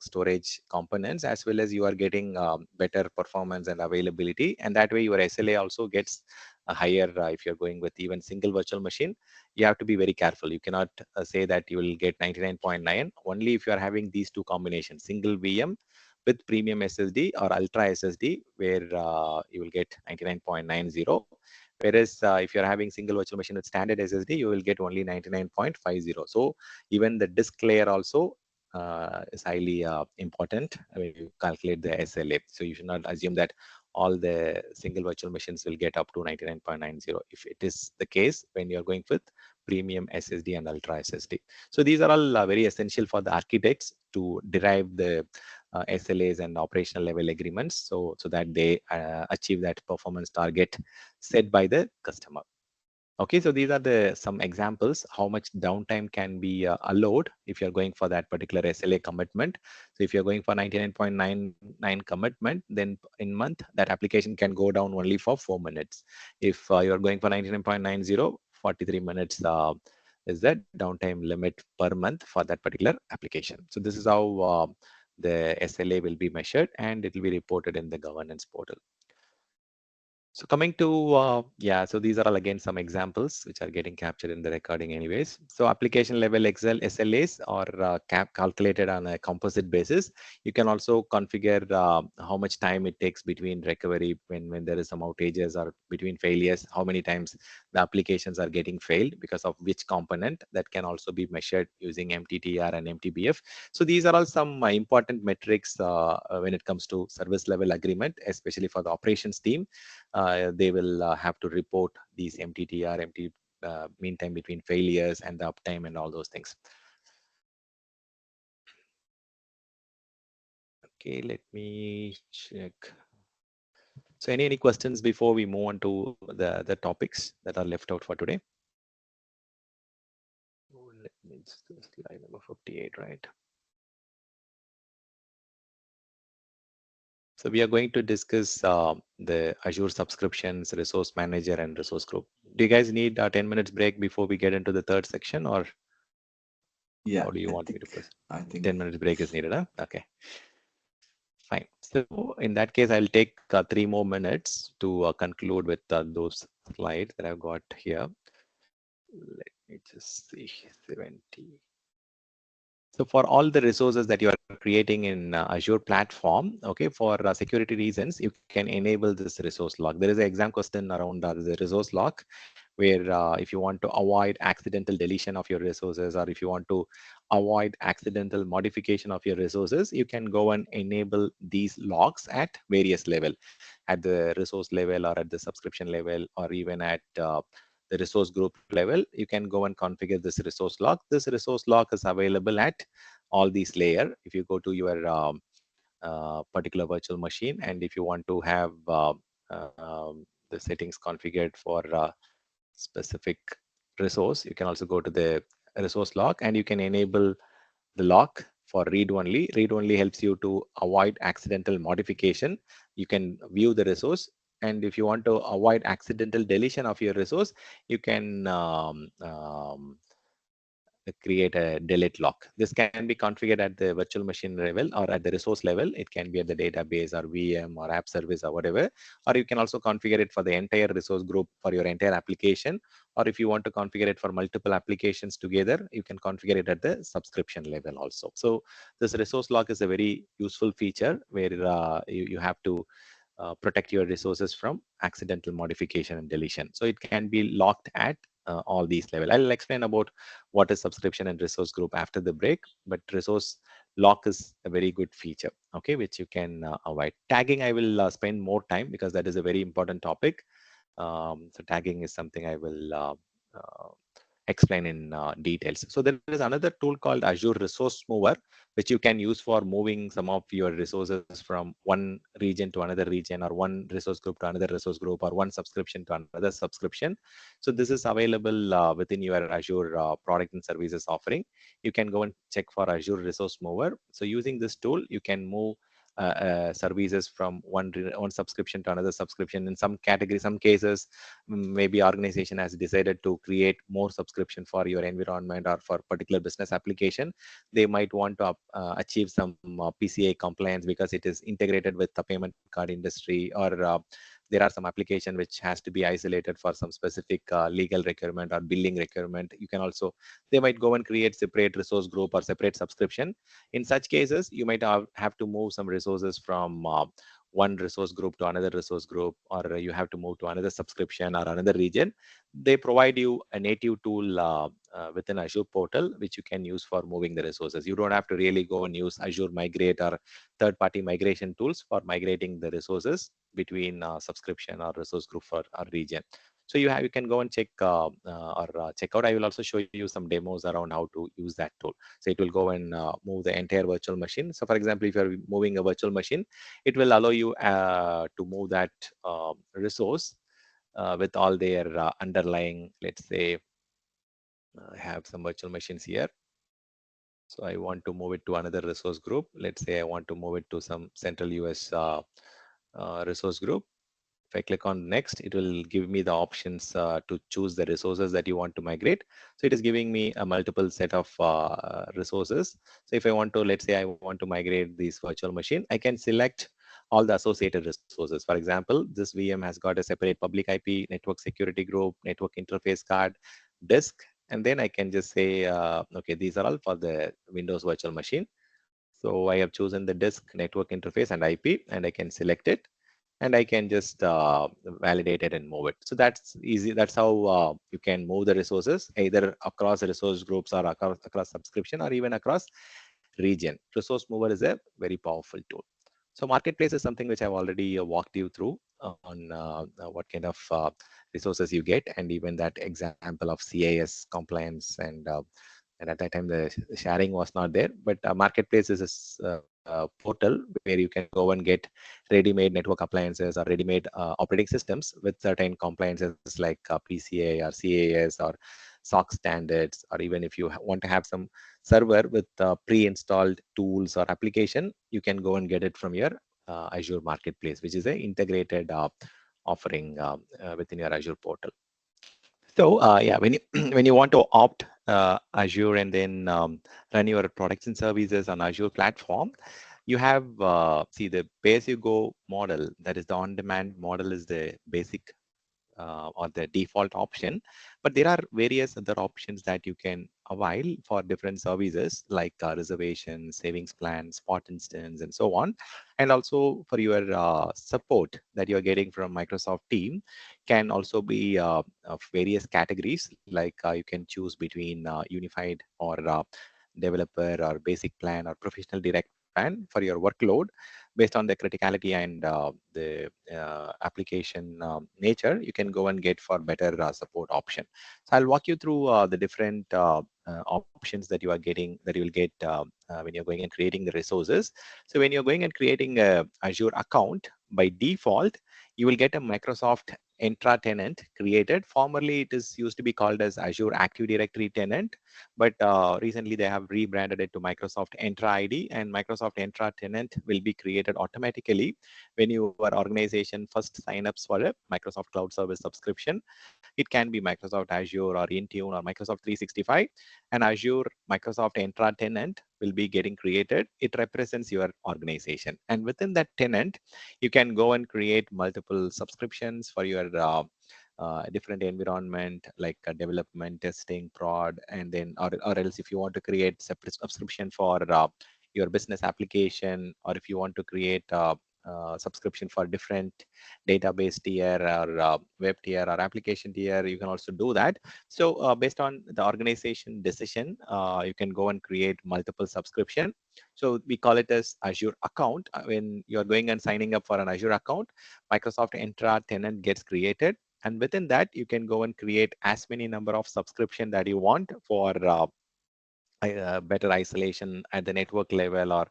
storage components, as well as you are getting better performance and availability. And that way your SLA also gets higher. If you're going with even single virtual machine, you have to be very careful. You cannot say that you will get 99.9 only if you are having these two combinations, single VM with premium SSD or ultra SSD, where you will get 99.90. Whereas if you're having single virtual machine with standard SSD, you will get only 99.50. So even the disk layer also is highly important when you calculate the SLA. So you should not assume that all the single virtual machines will get up to 99.90 if it is the case when you're going with premium SSD and ultra SSD. So these are all very essential for the architects to derive the SLAs and operational level agreements, so that they achieve that performance target set by the customer. Okay, so these are the some examples how much downtime can be allowed if you're going for that particular SLA commitment. So if you're going for 99.99 commitment, then in month that application can go down only for 4 minutes. If you're going for 99.90, 43 minutes is the downtime limit per month for that particular application. So this is how the SLA will be measured, and it will be reported in the governance portal. So coming to, yeah, so these are all again some examples which are getting captured in the recording anyways. So application level Excel SLAs are calculated on a composite basis. You can also configure how much time it takes between recovery when there is some outages or between failures, how many times the applications are getting failed because of which component. That can also be measured using MTTR and MTBF. So these are all some important metrics when it comes to service level agreement, especially for the operations team. They will have to report these MTTR, mean time between failures, and the uptime and all those things. Okay, let me check. So any questions before we move on to the topics that are left out for today? Oh, let me just do slide number 58, right? So we are going to discuss the Azure subscriptions, resource manager, and resource group. Do you guys need a 10 minutes break before we get into the third section, or Yeah, how do you want me to proceed? I think 10 minutes break is needed, huh? Okay, fine. So in that case, I'll take 3 more minutes to conclude with those slides that I've got here. Let me just see, 70. So for all the resources that you are creating in Azure platform, okay, for security reasons, you can enable this resource lock. There is an exam question around the resource lock, where if you want to avoid accidental deletion of your resources, or if you want to avoid accidental modification of your resources, you can go and enable these locks at various level, at the resource level or at the subscription level, or even at the resource group level. You can go and configure this resource lock. This resource lock is available at all these layer. If you go to your particular virtual machine, and if you want to have the settings configured for specific resource, you can also go to the resource lock, and you can enable the lock for read only. Read only helps you to avoid accidental modification. You can view the resource, and if you want to avoid accidental deletion of your resource, you can create a delete lock. This can be configured at the virtual machine level or at the resource level. It can be at the database or VM or app service or whatever. Or you can also configure it for the entire resource group for your entire application. Or if you want to configure it for multiple applications together, you can configure it at the subscription level also. So this resource lock is a very useful feature where you have to protect your resources from accidental modification and deletion. So it can be locked at all these level. I'll explain about what is subscription and resource group after the break, but resource lock is a very good feature, okay, which you can avoid. Tagging, I will spend more time because that is a very important topic. So tagging is something I will explain in details. So there is another tool called Azure Resource Mover, which you can use for moving some of your resources from one region to another region, or one resource group to another resource group, or one subscription to another subscription. So this is available within your Azure product and services offering. You can go and check for Azure Resource Mover. So using this tool, you can move services from one subscription to another subscription. In some category, some cases, maybe organization has decided to create more subscription for your environment or for particular business application. They might want to achieve some PCI compliance because it is integrated with the payment card industry, or there are some application which has to be isolated for some specific legal requirement or billing requirement. You can also, they might go and create separate resource group or separate subscription. In such cases, you might have to move some resources from one resource group to another resource group, or you have to move to another subscription or another region. They provide you a native tool within Azure portal, which you can use for moving the resources. You don't have to really go and use Azure Migrate or third-party migration tools for migrating the resources between subscription or resource group for our region. So you can go and check or check out. I will also show you some demos around how to use that tool. So it will go and move the entire virtual machine. So for example, if you're moving a virtual machine, it will allow you to move that resource with all their underlying, let's say, I have some virtual machines here. So I want to move it to another resource group. Let's say I want to move it to some central US resource group. If I click on next, it will give me the options to choose the resources that you want to migrate. So it is giving me a multiple set of resources. So if I want to, let's say I want to migrate this virtual machine, I can select all the associated resources. For example, this VM has got a separate public IP, network security group, network interface card, disk, and then I can just say, okay, these are all for the Windows virtual machine. So I have chosen the disk, network interface, and IP, and I can select it, and I can just validate it and move it. So that's easy. That's how you can move the resources either across resource groups or across subscription or even across region. Resource Mover is a very powerful tool. So marketplace is something which I've already walked you through on what kind of resources you get, and even that example of CIS compliance, and at that time the sharing was not there. But marketplace is a portal where you can go and get ready-made network appliances or ready-made operating systems with certain compliances like PCA or CAS or SOC standards, or even if you want to have some server with pre-installed tools or application, you can go and get it from your Azure Marketplace, which is an integrated offering within your Azure portal. So yeah, when you when you want to opt Azure and then run your products and services on Azure platform, you have see the pay-as-you-go model. That is the on-demand model is the basic or the default option, but there are various other options that you can avail for different services like reservations, savings plans, spot instance, and so on. And also for your support that you're getting from Microsoft Team can also be of various categories, like you can choose between unified or developer or basic plan or professional direct plan for your workload based on the criticality and the application nature. You can go and get for better support option. So I'll walk you through the different options that you are getting, that you will get when you're going and creating the resources. So when you're going and creating a Azure account, by default you will get a Microsoft Entra tenant created. Formerly it is used to be called as Azure Active Directory tenant, but recently they have rebranded it to Microsoft Entra ID, and Microsoft Entra tenant will be created automatically when your organization first sign ups for a Microsoft Cloud Service subscription. It can be Microsoft Azure or Intune or Microsoft 365. An Azure Microsoft Entra tenant will be getting created. It represents your organization, and within that tenant you can go and create multiple subscriptions for your different environment, like development, testing, prod, and then or else if you want to create separate subscription for your business application, or if you want to create subscription for different database tier or web tier or application tier, you can also do that. So based on the organization decision, you can go and create multiple subscription. So we call it as Azure account. When you're going and signing up for an Azure account, Microsoft Entra tenant gets created, and within that you can go and create as many number of subscription that you want for better isolation at the network level, or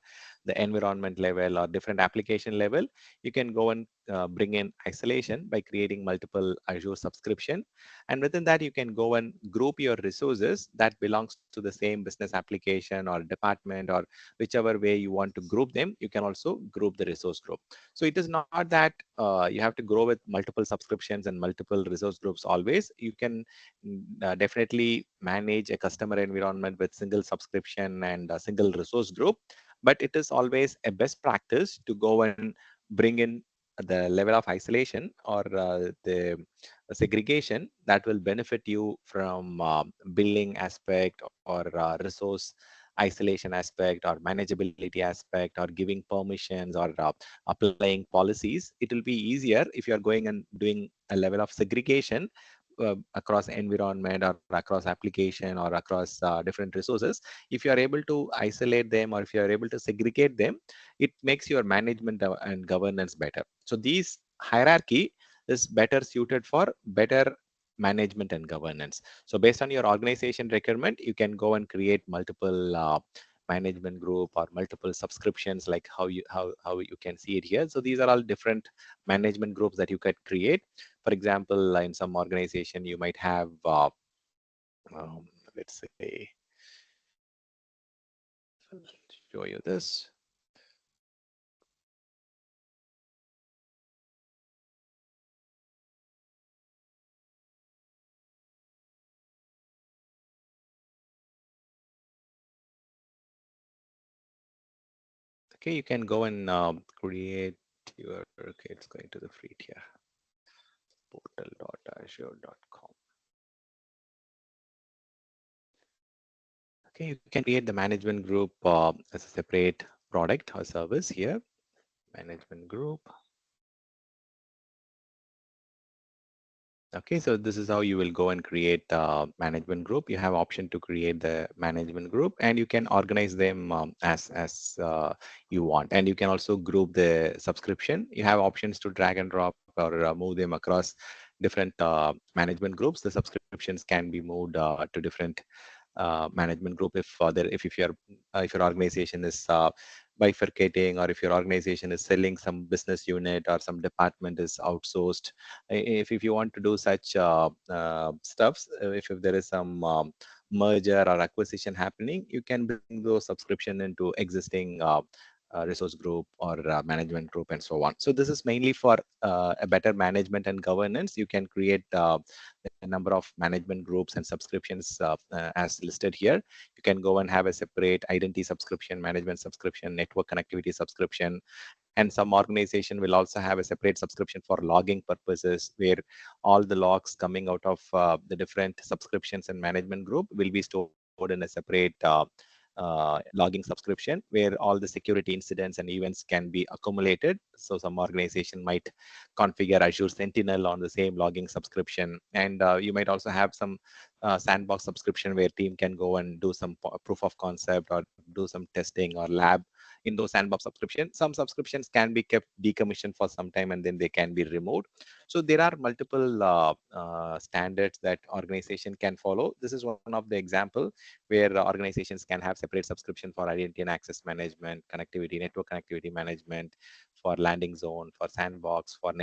the environment level or different application level, you can go and bring in isolation by creating multiple Azure subscription. And within that, you can go and group your resources that belongs to the same business application or department, or whichever way you want to group them. You can also group the resource group. So it is not that you have to grow with multiple subscriptions and multiple resource groups always. You can definitely manage a customer environment with single subscription and a single resource group. But it is always a best practice to go and bring in the level of isolation or the segregation that will benefit you from billing aspect or resource isolation aspect or manageability aspect or giving permissions or applying policies. It will be easier if you are going and doing a level of segregation across environment or across application or across different resources. If you are able to isolate them or if you are able to segregate them, it makes your management and governance better. So these hierarchy is better suited for better management and governance. So based on your organization requirement, you can go and create multiple management group or multiple subscriptions, like how you can see it here. So these are all different management groups that you could create. For example, in some organization, you might have, let's say, show you this. Okay, you can go and create your, okay, it's going to the free tier, portal.azure.com. Okay, you can create the management group as a separate product or service here, management group. Okay, so this is how you will go and create management group. You have option to create the management group, and you can organize them as you want. And you can also group the subscription. You have options to drag and drop or move them across different management groups. The subscriptions can be moved to different management group if your organization is bifurcating, or if your organization is selling some business unit or some department is outsourced. If you want to do such stuffs, if there is some merger or acquisition happening, you can bring those subscription into existing resource group or management group and so on. So this is mainly for a better management and governance. You can create a number of management groups and subscriptions as listed here. You can go and have a separate identity subscription, management subscription, network connectivity subscription, and some organization will also have a separate subscription for logging purposes, where all the logs coming out of the different subscriptions and management group will be stored in a separate logging subscription, where all the security incidents and events can be accumulated. So some organization might configure Azure Sentinel on the same logging subscription. And you might also have some sandbox subscription where team can go and do some proof of concept or do some testing or lab in those sandbox subscriptions. Some subscriptions can be kept decommissioned for some time and then they can be removed. So there are multiple standards that organization can follow. This is one of the example where organizations can have separate subscription for identity and access management, connectivity, network connectivity management, for landing zone, for sandbox, for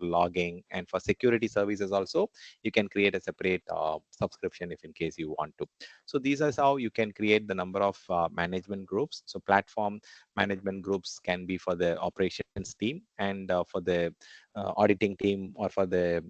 logging, and for security services also. You can create a separate subscription if in case you want to. So these are how you can create the number of management groups. So platform management groups can be for the operations team, and for the auditing team or for the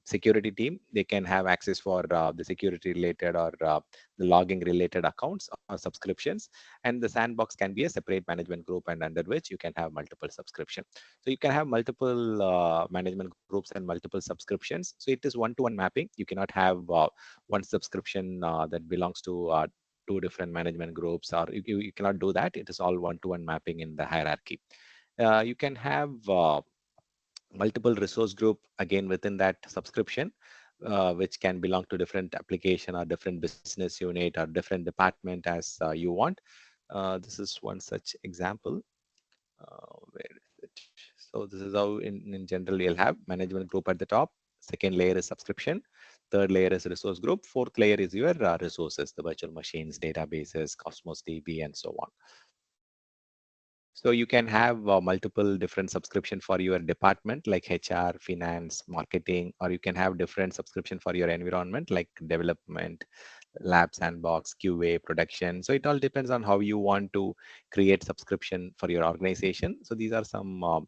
security team, they can have access for the security related or the logging related accounts or subscriptions. And the sandbox can be a separate management group, and under which you can have multiple subscription. So you can have multiple management groups and multiple subscriptions. So it is one-to-one mapping. You cannot have one subscription that belongs to two different management groups, or you cannot do that. It is all one-to-one mapping in the hierarchy. You can have multiple resource group again within that subscription, which can belong to different application or different business unit or different department as you want. This is one such example. Where is it? So this is how in general you'll have management group at the top. Second layer is subscription. Third layer is resource group. Fourth layer is your resources, the virtual machines, databases, Cosmos DB, and so on. So you can have multiple different subscription for your department like HR, finance, marketing, or you can have different subscription for your environment like development, lab sandbox, QA, production. So it all depends on how you want to create subscription for your organization. So these are some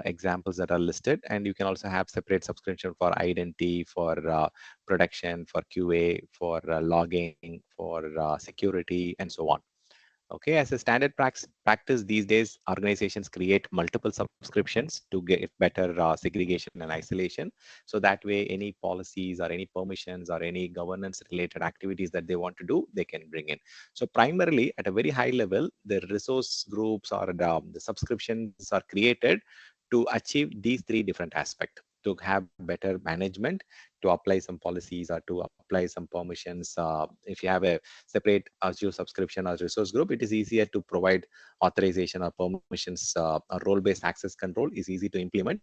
examples that are listed, and you can also have separate subscription for identity, for production, for QA, for logging, for security, and so on. Okay, as a standard practice these days, organizations create multiple subscriptions to get better segregation and isolation. So that way, any policies or any permissions or any governance related activities that they want to do, they can bring in. So primarily at a very high level, the resource groups or the subscriptions are created to achieve these three different aspects, to have better management, to apply some policies or to apply some permissions. If you have a separate Azure subscription or resource group, it is easier to provide authorization or permissions, or role-based access control is easy to implement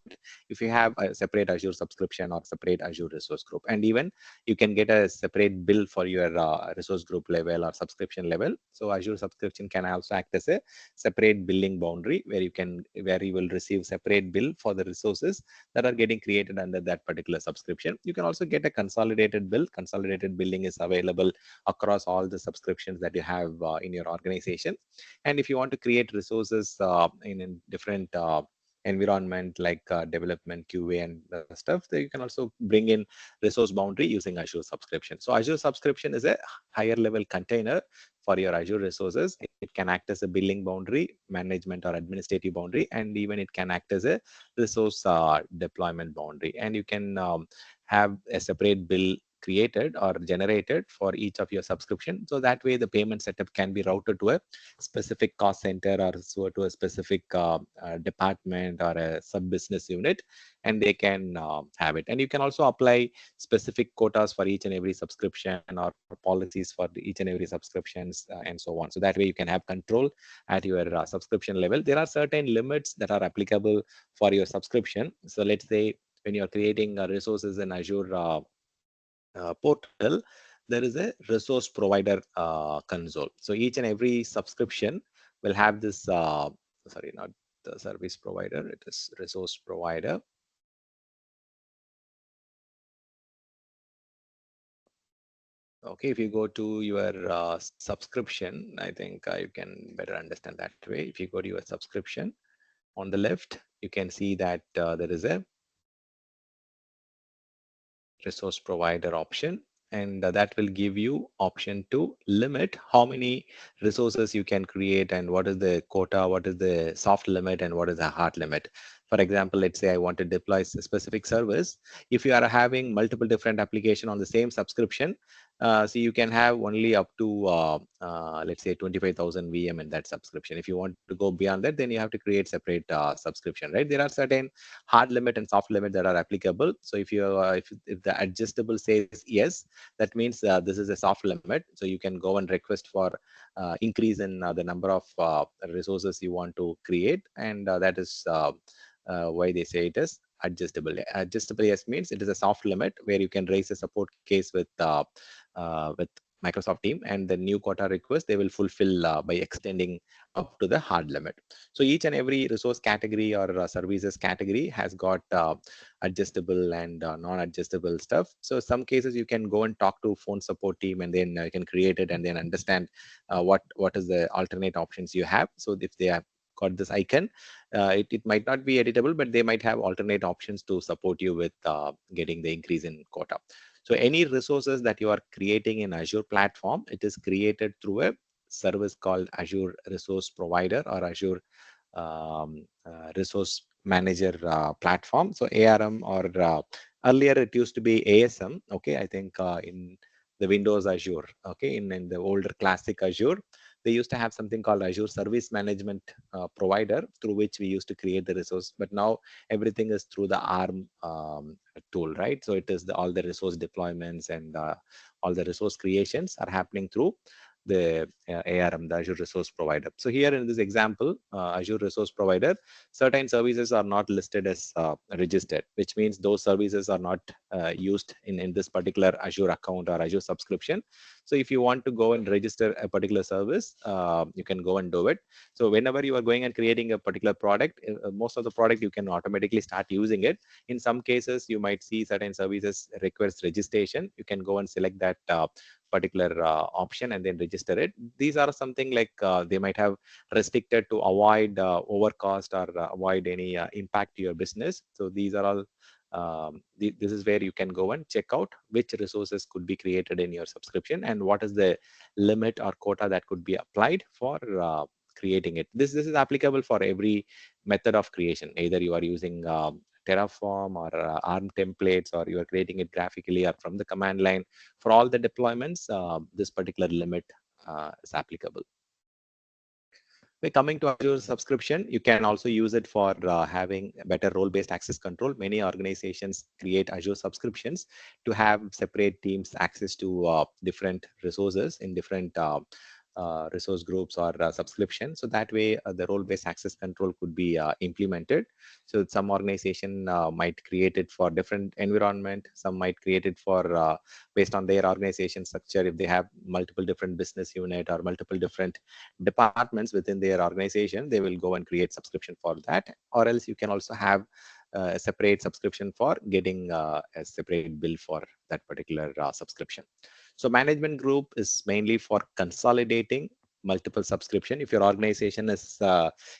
if you have a separate Azure subscription or separate Azure resource group. And even you can get a separate bill for your resource group level or subscription level. So Azure subscription can also act as a separate billing boundary where you will receive separate bill for the resources that are getting created under that particular subscription. You can also get a consolidated bill. Consolidated billing is available across all the subscriptions that you have in your organization. And if you want to create resources in different environment like development, QA, and stuff, then you can also bring in resource boundary using Azure subscription. So Azure subscription is a higher level container for your Azure resources. It can act as a billing boundary, management or administrative boundary, and even it can act as a resource deployment boundary. And you can have a separate bill created or generated for each of your subscription. So that way the payment setup can be routed to a specific cost center or so to a specific department or a sub business unit, and they can have it. And you can also apply specific quotas for each and every subscription or policies for each and every subscriptions and so on. So that way you can have control at your subscription level. There are certain limits that are applicable for your subscription. So let's say when you're creating resources in Azure portal, there is a resource provider console. So each and every subscription will have this, sorry, not the service provider, it is resource provider. Okay, if you go to your subscription, I think you can better understand that way. If you go to your subscription on the left, you can see that there is a resource provider option, and that will give you option to limit how many resources you can create and what is the quota, what is the soft limit, and what is the hard limit. For example, let's say I want to deploy a specific service. If you are having multiple different application on the same subscription, so you can have only up to let's say 25,000 VM in that subscription. If you want to go beyond that, then you have to create separate subscription, right? There are certain hard limit and soft limit that are applicable. So if the adjustable says yes, that means this is a soft limit. So you can go and request for increase in the number of resources you want to create, and that is why they say it is adjustable. Adjustable yes means it is a soft limit where you can raise a support case with Microsoft team, and the new quota request they will fulfill by extending up to the hard limit. So each and every resource category or services category has got adjustable and non-adjustable stuff. So some cases you can go and talk to phone support team, and then you can create it and then understand what is the alternate options you have. So if they have got this icon, it might not be editable, but they might have alternate options to support you with getting the increase in quota. So any resources that you are creating in Azure platform, it is created through a service called Azure Resource Provider or Azure Resource Manager platform. So ARM, or earlier it used to be ASM. Okay, I think in the Windows Azure. Okay, in the older classic Azure, they used to have something called Azure Service Management Provider, through which we used to create the resource. But now everything is through the ARM tool, right? So it is all the resource deployments and all the resource creations are happening through the ARM, the Azure Resource Provider. So here in this example, Azure Resource Provider, certain services are not listed as registered, which means those services are not used in this particular Azure account or Azure subscription. So if you want to go and register a particular service, you can go and do it. So whenever you are going and creating a particular product, most of the product you can automatically start using it. In some cases, you might see certain services requires registration. You can go and select that particular option and then register it. These are something like they might have restricted to avoid overcost or avoid any impact to your business. So these are all this is where you can go and check out which resources could be created in your subscription and what is the limit or quota that could be applied for creating it. This is applicable for every method of creation. Either you are using Terraform or ARM templates, or you are creating it graphically or from the command line. For all the deployments, this particular limit is applicable. By coming to Azure subscription, you can also use it for having better role-based access control. Many organizations create Azure subscriptions to have separate teams access to different resources in different resource groups or subscription. So that way, the role-based access control could be implemented. So some organization might create it for different environment. Some might create it for based on their organization structure. If they have multiple different business unit or multiple different departments within their organization, they will go and create subscription for that. Or else you can also have a separate subscription for getting a separate bill for that particular subscription. So management group is mainly for consolidating multiple subscription. If your organization is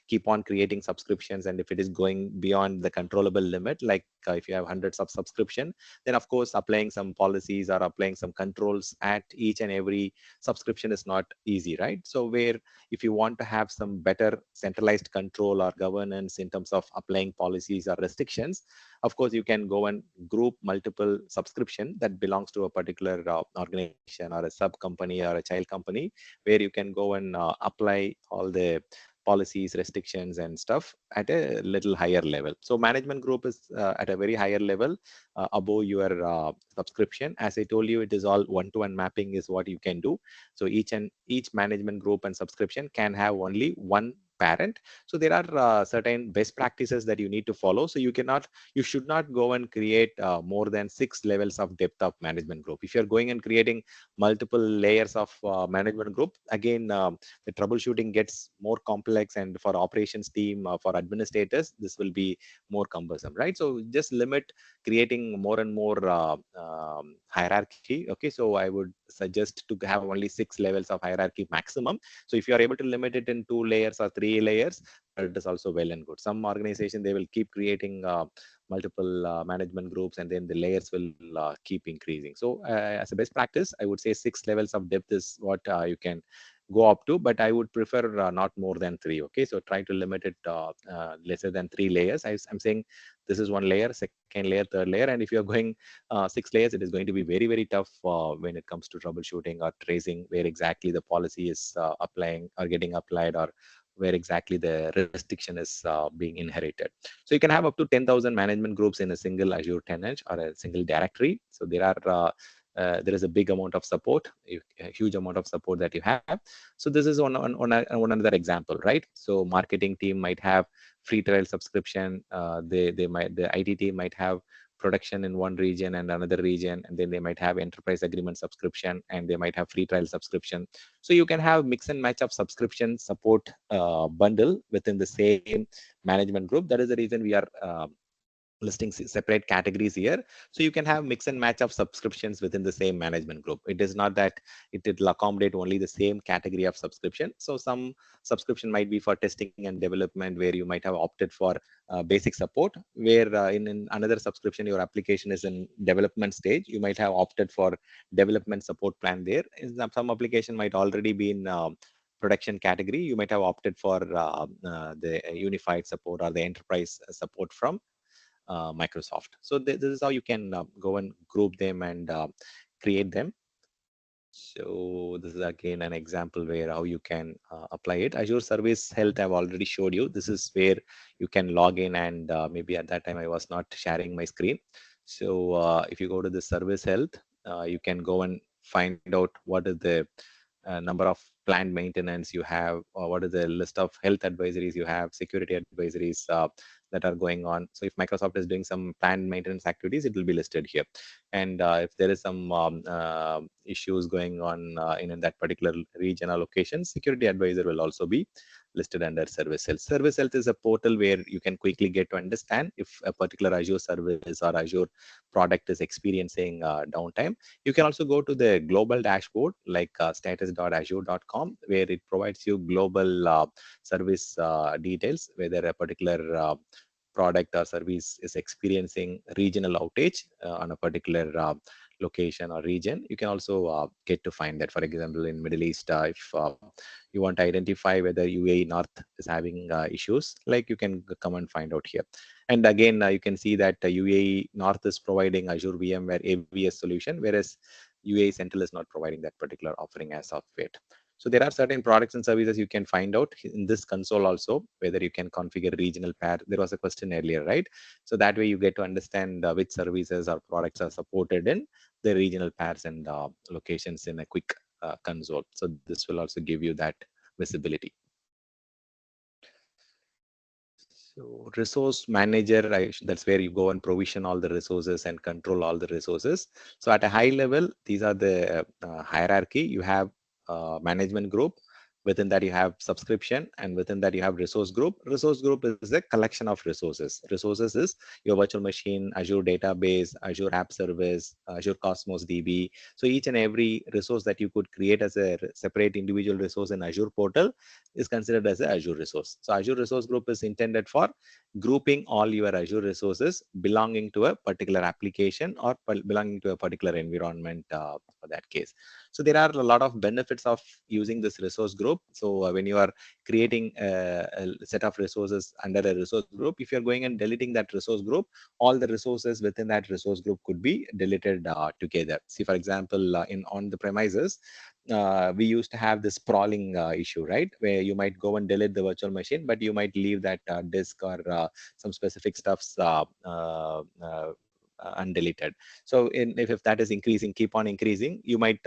keep on creating subscriptions, and if it is going beyond the controllable limit, like if you have hundreds of subscription, then of course applying some policies or applying some controls at each and every subscription is not easy, right? So where if you want to have some better centralized control or governance in terms of applying policies or restrictions, of course you can go and group multiple subscription that belongs to a particular organization or a sub company or a child company, where you can go and apply all the policies, restrictions and stuff at a little higher level. So management group is at a very higher level above your subscription. As I told you, it is all one-to-one mapping is what you can do. So each management group and subscription can have only one parent. So there are certain best practices that you need to follow. So you should not go and create more than 6 levels of depth of management group. If you're going and creating multiple layers of management group, again, the troubleshooting gets more complex, and for operations team, for administrators, this will be more cumbersome, right? So just limit creating more and more hierarchy. Okay, so I would suggest to have only 6 levels of hierarchy maximum. So if you are able to limit it in 2 layers or 3 layers, it is also well and good. Some organization, they will keep creating multiple management groups, and then the layers will keep increasing. So as a best practice, I would say 6 levels of depth is what you can go up to, but I would prefer not more than 3. Okay, so try to limit it lesser than 3 layers. I'm saying this is one layer, second layer, third layer, and if you're going 6 layers, it is going to be very, very tough when it comes to troubleshooting or tracing where exactly the policy is applying or getting applied, or where exactly the restriction is being inherited. So you can have up to 10,000 management groups in a single Azure tenant or a single directory. So there is a big amount of support, a huge amount of support that you have. So this is on another example, right? So marketing team might have free trial subscription. The IT team might have production in one region and another region, and then they might have enterprise agreement subscription, and they might have free trial subscription. So you can have mix and match of subscription support bundle within the same management group. That is the reason we are listing separate categories here. So you can have mix and match of subscriptions within the same management group. It is not that it will accommodate only the same category of subscription. So some subscription might be for testing and development, where you might have opted for basic support, where in another subscription your application is in development stage, you might have opted for development support plan there. In some application might already be in production category, you might have opted for the unified support or the enterprise support from Microsoft. So this is how you can go and group them and create them. So this is again an example where how you can apply it. Azure Service Health I've already showed you. This is where you can log in, and maybe at that time I was not sharing my screen. So if you go to the Service Health, you can go and find out what is the number of planned maintenance you have, or what is the list of health advisories you have, security advisories that are going on. So if Microsoft is doing some planned maintenance activities, it will be listed here. And if there is some issues going on in that particular region or location, security advisor will also be listed under service health. Service health is a portal where you can quickly get to understand if a particular Azure service or Azure product is experiencing downtime. You can also go to the global dashboard like status.azure.com, where it provides you global service details, whether a particular product or service is experiencing regional outage on a particular location or region. You can also get to find that. For example, in Middle East, if you want to identify whether UAE North is having issues, like you can come and find out here. And again, you can see that UAE North is providing Azure VMware AVS solution, whereas UAE Central is not providing that particular offering as of yet. So there are certain products and services you can find out in this console also, whether you can configure regional pair. There was a question earlier, right? So that way you get to understand which services or products are supported in the regional pairs and locations in a quick console. So this will also give you that visibility. So resource manager, that's where you go and provision all the resources and control all the resources. So at a high level, these are the hierarchy. You have management group. Within that, you have subscription, and within that, you have resource group. Resource group is a collection of resources. Resources is your virtual machine, Azure database, Azure app service, Azure Cosmos DB. So each and every resource that you could create as a separate individual resource in Azure portal is considered as a Azure resource. So Azure resource group is intended for grouping all your Azure resources belonging to a particular application or belonging to a particular environment for that case. So there are a lot of benefits of using this resource group. So when you are creating a set of resources under a resource group, if you're going and deleting that resource group, all the resources within that resource group could be deleted together. See, for example, in on the premises, we used to have this sprawling issue, right? Where you might go and delete the virtual machine, but you might leave that disk or some specific stuffs undeleted. So if that is increasing, keep on increasing, you might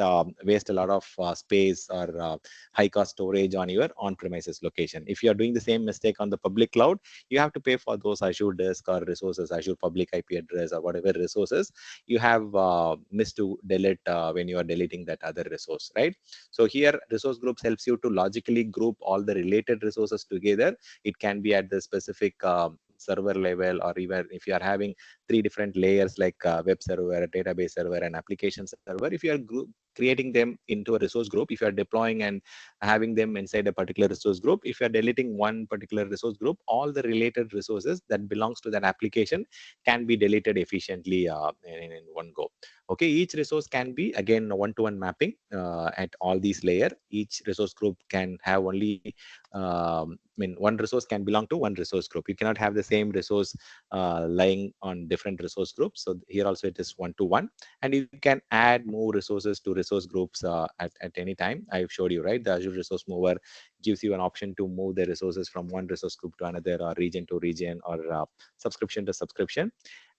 waste a lot of space or high cost storage on your on-premises location. If you are doing the same mistake on the public cloud, you have to pay for those Azure disk or resources, Azure public IP address or whatever resources you have missed to delete when you are deleting that other resource, right? So here resource groups helps you to logically group all the related resources together. It can be at the specific server level, or even if you are having three different layers like web server, database server, and application server. If you are creating them into a resource group, if you are deploying and having them inside a particular resource group, if you are deleting one particular resource group, all the related resources that belongs to that application can be deleted efficiently in one go. Okay, each resource can be again one-to-one mapping at all these layer. Each resource group can have only one resource can belong to one resource group. You cannot have the same resource lying on different resource groups. So here also it is one-to-one, and you can add more resources to resource groups at any time. I've showed you, right? The Azure Resource Mover gives you an option to move the resources from one resource group to another, or region to region, or subscription to subscription.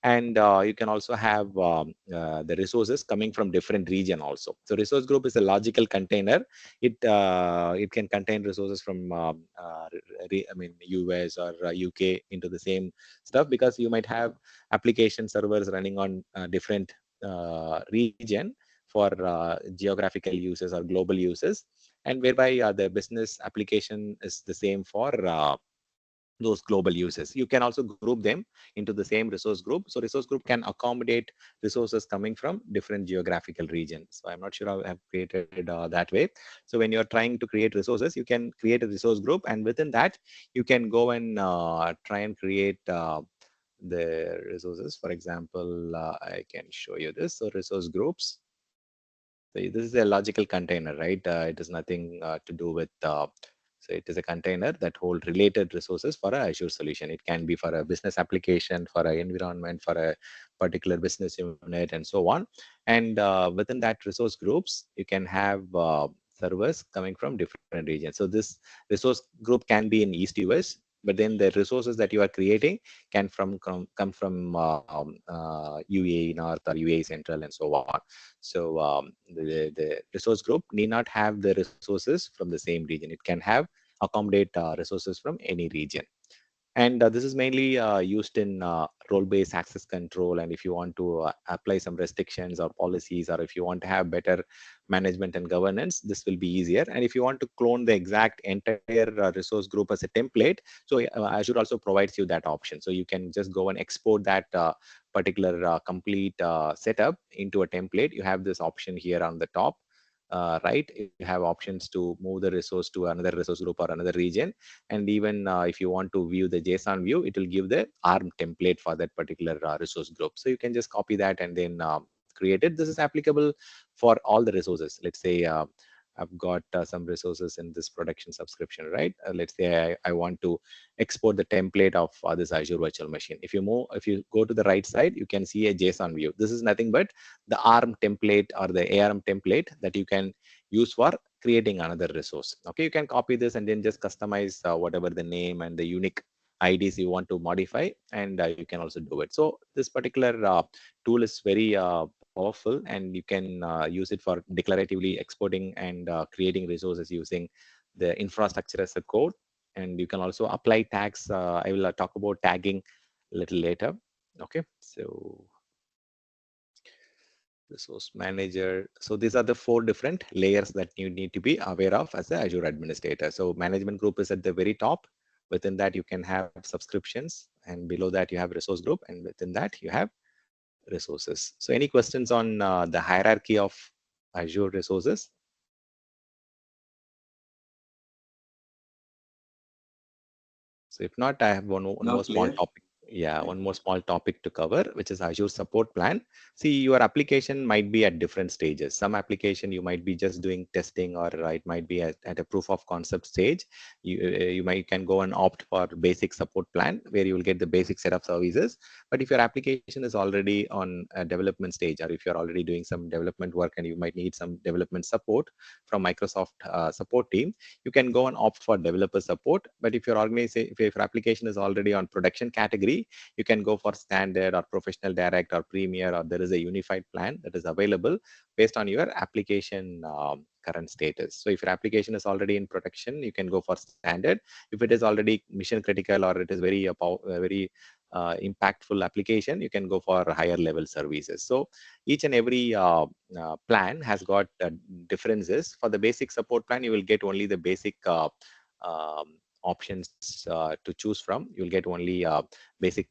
And you can also have the resources coming from different region also. So resource group is a logical container. It can contain resources from US or UK into the same stuff, because you might have application servers running on different region for geographical uses or global uses, and whereby the business application is the same for those global users. You can also group them into the same resource group. So resource group can accommodate resources coming from different geographical regions. So I'm not sure how I have created that way. So when you're trying to create resources, you can create a resource group, and within that, you can go and try and create the resources. For example, I can show you this. So resource groups. So this is a logical container, right? It has nothing to do with so it is a container that hold related resources for a Azure solution. It can be for a business application, for an environment, for a particular business unit, and so on. And within that resource groups, you can have servers coming from different regions. So this resource group can be in East US, but then the resources that you are creating can come from UAE North or UAE Central and so on. So the resource group need not have the resources from the same region. It can have accommodate resources from any region. And this is mainly used in role-based access control. And if you want to apply some restrictions or policies, or if you want to have better management and governance, this will be easier. And if you want to clone the exact entire resource group as a template, so Azure also provides you that option. So you can just go and export that particular complete setup into a template. You have this option here on the top. Right, you have options to move the resource to another resource group or another region. And even if you want to view the JSON view, it will give the ARM template for that particular resource group. So you can just copy that and then create it. This is applicable for all the resources. Let's say I've got some resources in this production subscription, right? Let's say I want to export the template of this Azure virtual machine. If you go to the right side, you can see a JSON view. This is nothing but the ARM template or the ARM template that you can use for creating another resource. Okay, you can copy this and then just customize whatever the name and the unique IDs you want to modify, and you can also do it. So this particular tool is very powerful, and you can use it for declaratively exporting and creating resources using the infrastructure as a code. And you can also apply tags. I will talk about tagging a little later. Okay, so resource manager. So these are the 4 different layers that you need to be aware of as a Azure administrator. So management group is at the very top. Within that, you can have subscriptions, and below that you have resource group, and within that you have resources. So any questions on the hierarchy of Azure resources? So if not, I have one Now more small clear? topic. Yeah, Yeah. one more small topic to cover, which is Azure support plan. See, your application might be at different stages. Some application you might be just doing testing, or it might be at a proof of concept stage. You might can go and opt for basic support plan where you will get the basic set of services. But if your application is already on a development stage, or if you're already doing some development work and you might need some development support from Microsoft support team, you can go and opt for developer support. But if your organization, if your application is already on production category, you can go for standard or professional direct or premier, or there is a unified plan that is available based on your application current status. So if your application is already in production, you can go for standard. If it is already mission critical, or it is very impactful application, you can go for higher level services. So each and every plan has got differences. For the basic support plan, you will get only the basic options to choose from. You will get only basic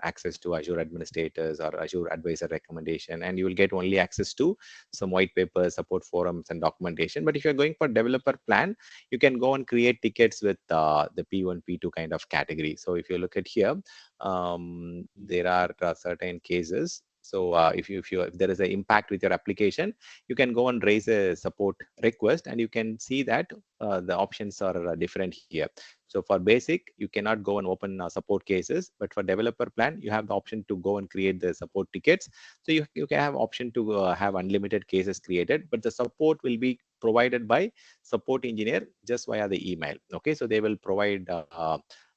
access to Azure administrators or Azure advisor recommendation, and you will get only access to some white papers, support forums, and documentation. But if you're going for developer plan, you can go and create tickets with the P1, P2 kind of category. So if you look at here, there are certain cases. So if there is an impact with your application, you can go and raise a support request, and you can see that the options are different here. So for basic, you cannot go and open support cases, but for developer plan, you have the option to go and create the support tickets. So you can have option to have unlimited cases created, but the support will be provided by support engineer just via the email. Okay, so they will provide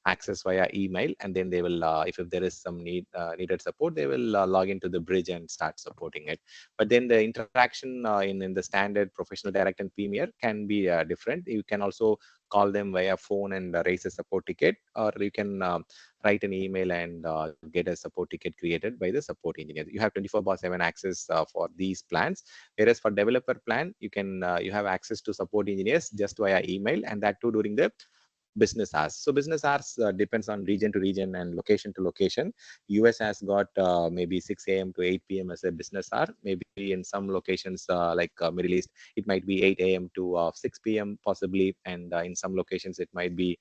access via email, and then they will if there is some needed support, they will log into the bridge and start supporting it. But then the interaction in the standard, professional direct, and premier can be different. You can also call them via phone and raise a support ticket, or you can write an email and get a support ticket created by the support engineer. You have 24/7 access for these plans. Whereas for developer plan, you have access to support engineers just via email, and that too during the business hours. So business hours depends on region to region and location to location. US has got maybe 6 a.m. to 8 p.m. as a business hour. Maybe in some locations like Middle East, it might be 8 a.m. to 6 p.m. possibly, and in some locations it might be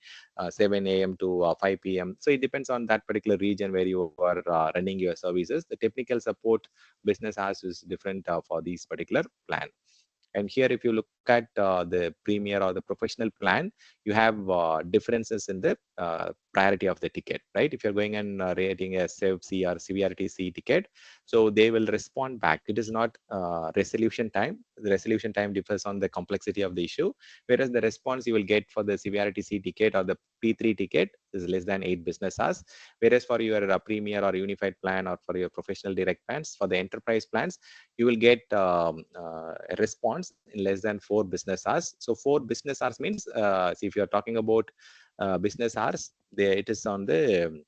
7 a.m. to 5 p.m. So it depends on that particular region where you are running your services. The technical support business hours is different for these particular plan. And here, if you look at the premier or the professional plan, you have differences in the priority of the ticket, right? If you're going and rating a SEV C or severity C ticket, So they will respond back. It is not resolution time. The resolution time differs on the complexity of the issue, whereas the response you will get for the severity C ticket or the P3 ticket is less than 8 business hours. Whereas for your premier or unified plan, or for your professional direct plans, for the enterprise plans, you will get a response in less than 4 business hours. So 4 business hours means, see, if you are talking about business hours, it is on the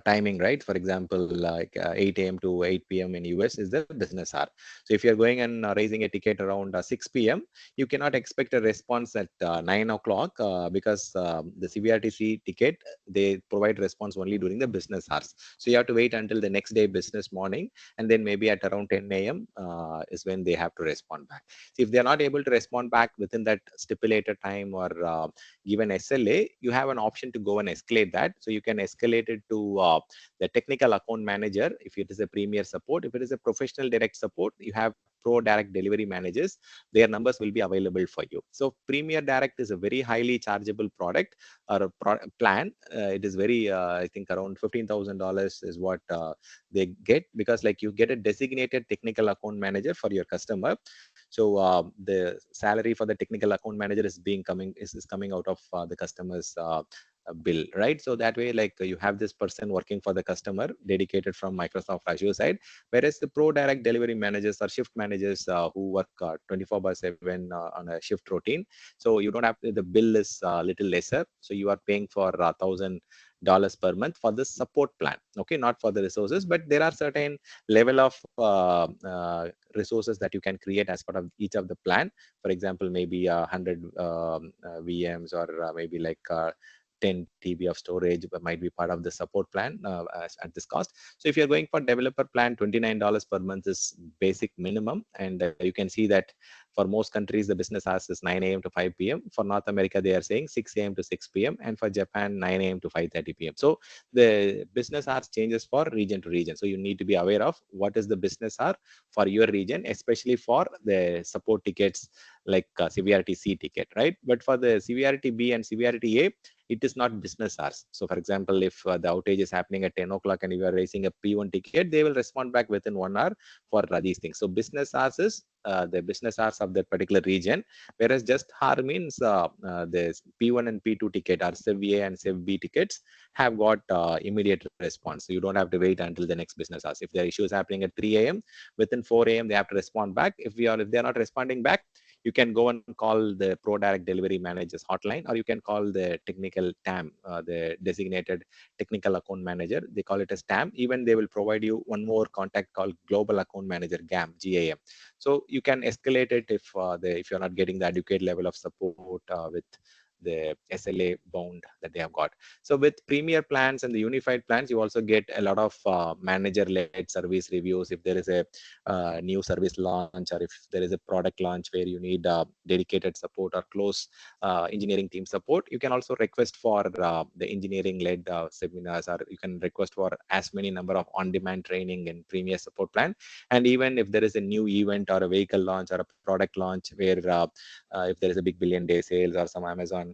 timing, right? For example, like 8 a.m. to 8 p.m. in US is the business hour. So if you're going and raising a ticket around 6 p.m., you cannot expect a response at 9 o'clock, because the CVRTC ticket, they provide response only during the business hours. So you have to wait until the next day business morning, and then maybe at around 10 a.m. Is when they have to respond back. So if they're not able to respond back within that stipulated time, or given SLA, you have an option to go and escalate that. So you can escalate it to the technical account manager if it is a premier support. If it is a professional direct support, you have pro direct delivery managers. Their numbers will be available for you. So premier direct is a very highly chargeable product, or a plan. It is very, I think around $15,000 is what they get, because like you get a designated technical account manager for your customer. So the salary for the technical account manager is coming out of the customer's bill, right? So that way, like you have this person working for the customer dedicated from Microsoft Azure side, whereas the pro direct delivery managers or shift managers who work 24/7 on a shift routine. So you don't have to, the bill is little lesser. So you are paying for $1,000 per month for the support plan, okay, not for the resources. But there are certain level of resources that you can create as part of each of the plan. For example, maybe 100 VMs, or maybe like 10 TB of storage might be part of the support plan at this cost. So if you're going for developer plan, $29 per month is basic minimum. And you can see that for most countries, the business hours is 9 a.m. to 5 p.m. For North America, they are saying 6 a.m. to 6 p.m. And for Japan, 9 a.m. to 5:30 p.m. So the business hours changes for region to region. So you need to be aware of what is the business hour for your region, especially for the support tickets like severity C ticket, right? But for the severity B and severity A, it is not business hours. So for example, if the outage is happening at 10 o'clock and you are raising a P1 ticket, they will respond back within 1 hour for these things. So business hours is the business hours of that particular region, whereas just hour means the P1 and P2 ticket, or Civ A and Civ B tickets, have got immediate response. So you don't have to wait until the next business hours. If their issue is happening at 3 a.m., within 4 a.m. they have to respond back. If they're not responding back, you can go and call the pro direct delivery managers hotline, or you can call the technical TAM, the designated technical account manager. They call it as TAM. Even they will provide you one more contact called global account manager, GAM. So you can escalate it if you're not getting the adequate level of support with the SLA bound that they have got. So with premier plans and the unified plans, you also get a lot of manager-led service reviews. If there is a new service launch, or if there is a product launch where you need dedicated support or close engineering team support, you can also request for the engineering-led seminars, or you can request for as many number of on-demand training in premier support plan. And even if there is a new event or a vehicle launch or a product launch where if there is a big billion day sales or some Amazon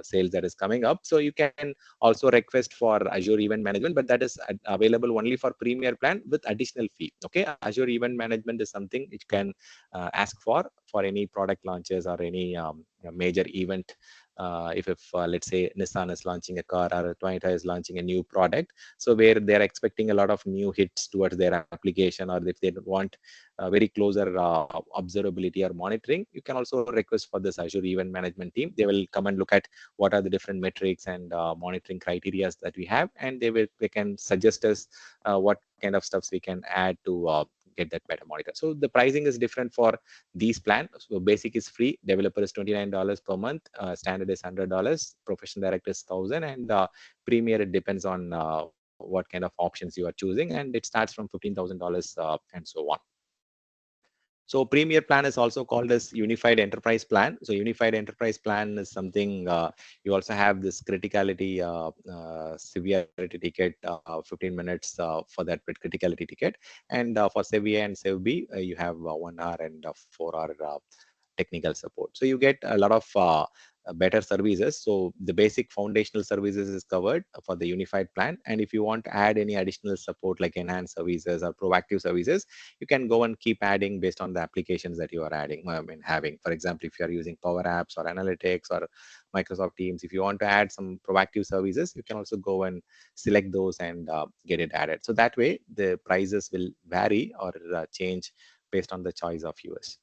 sales that is coming up, so you can also request for Azure event management, but that is available only for premier plan with additional fee. Okay, Azure event management is something which can ask for any product launches or any major event. If let's say Nissan is launching a car, or Toyota is launching a new product, so where they're expecting a lot of new hits towards their application, or if they want very closer observability or monitoring, you can also request for this Azure event management team. They will come and look at what are the different metrics and monitoring criteria that we have, and they can suggest us what kind of stuffs we can add to get that better monitor. So the pricing is different for these plans. So basic is free, developer is $29 per month, standard is $100, professional direct is 1,000, and premier, it depends on what kind of options you are choosing, and it starts from $15,000 and so on. So premier plan is also called as unified enterprise plan. So unified enterprise plan is something you also have this criticality severity ticket, 15 minutes for that criticality ticket. And for Sev A and Sev B, you have 1 hour and 4 hour technical support. So you get a lot of better services. So the basic foundational services is covered for the unified plan. And if you want to add any additional support like enhanced services or proactive services, you can go and keep adding based on the applications that you are adding. I mean, having, for example, if you are using Power Apps or Analytics or Microsoft Teams, if you want to add some proactive services, you can also go and select those and get it added. So that way, the prices will vary or change based on the choice of yours.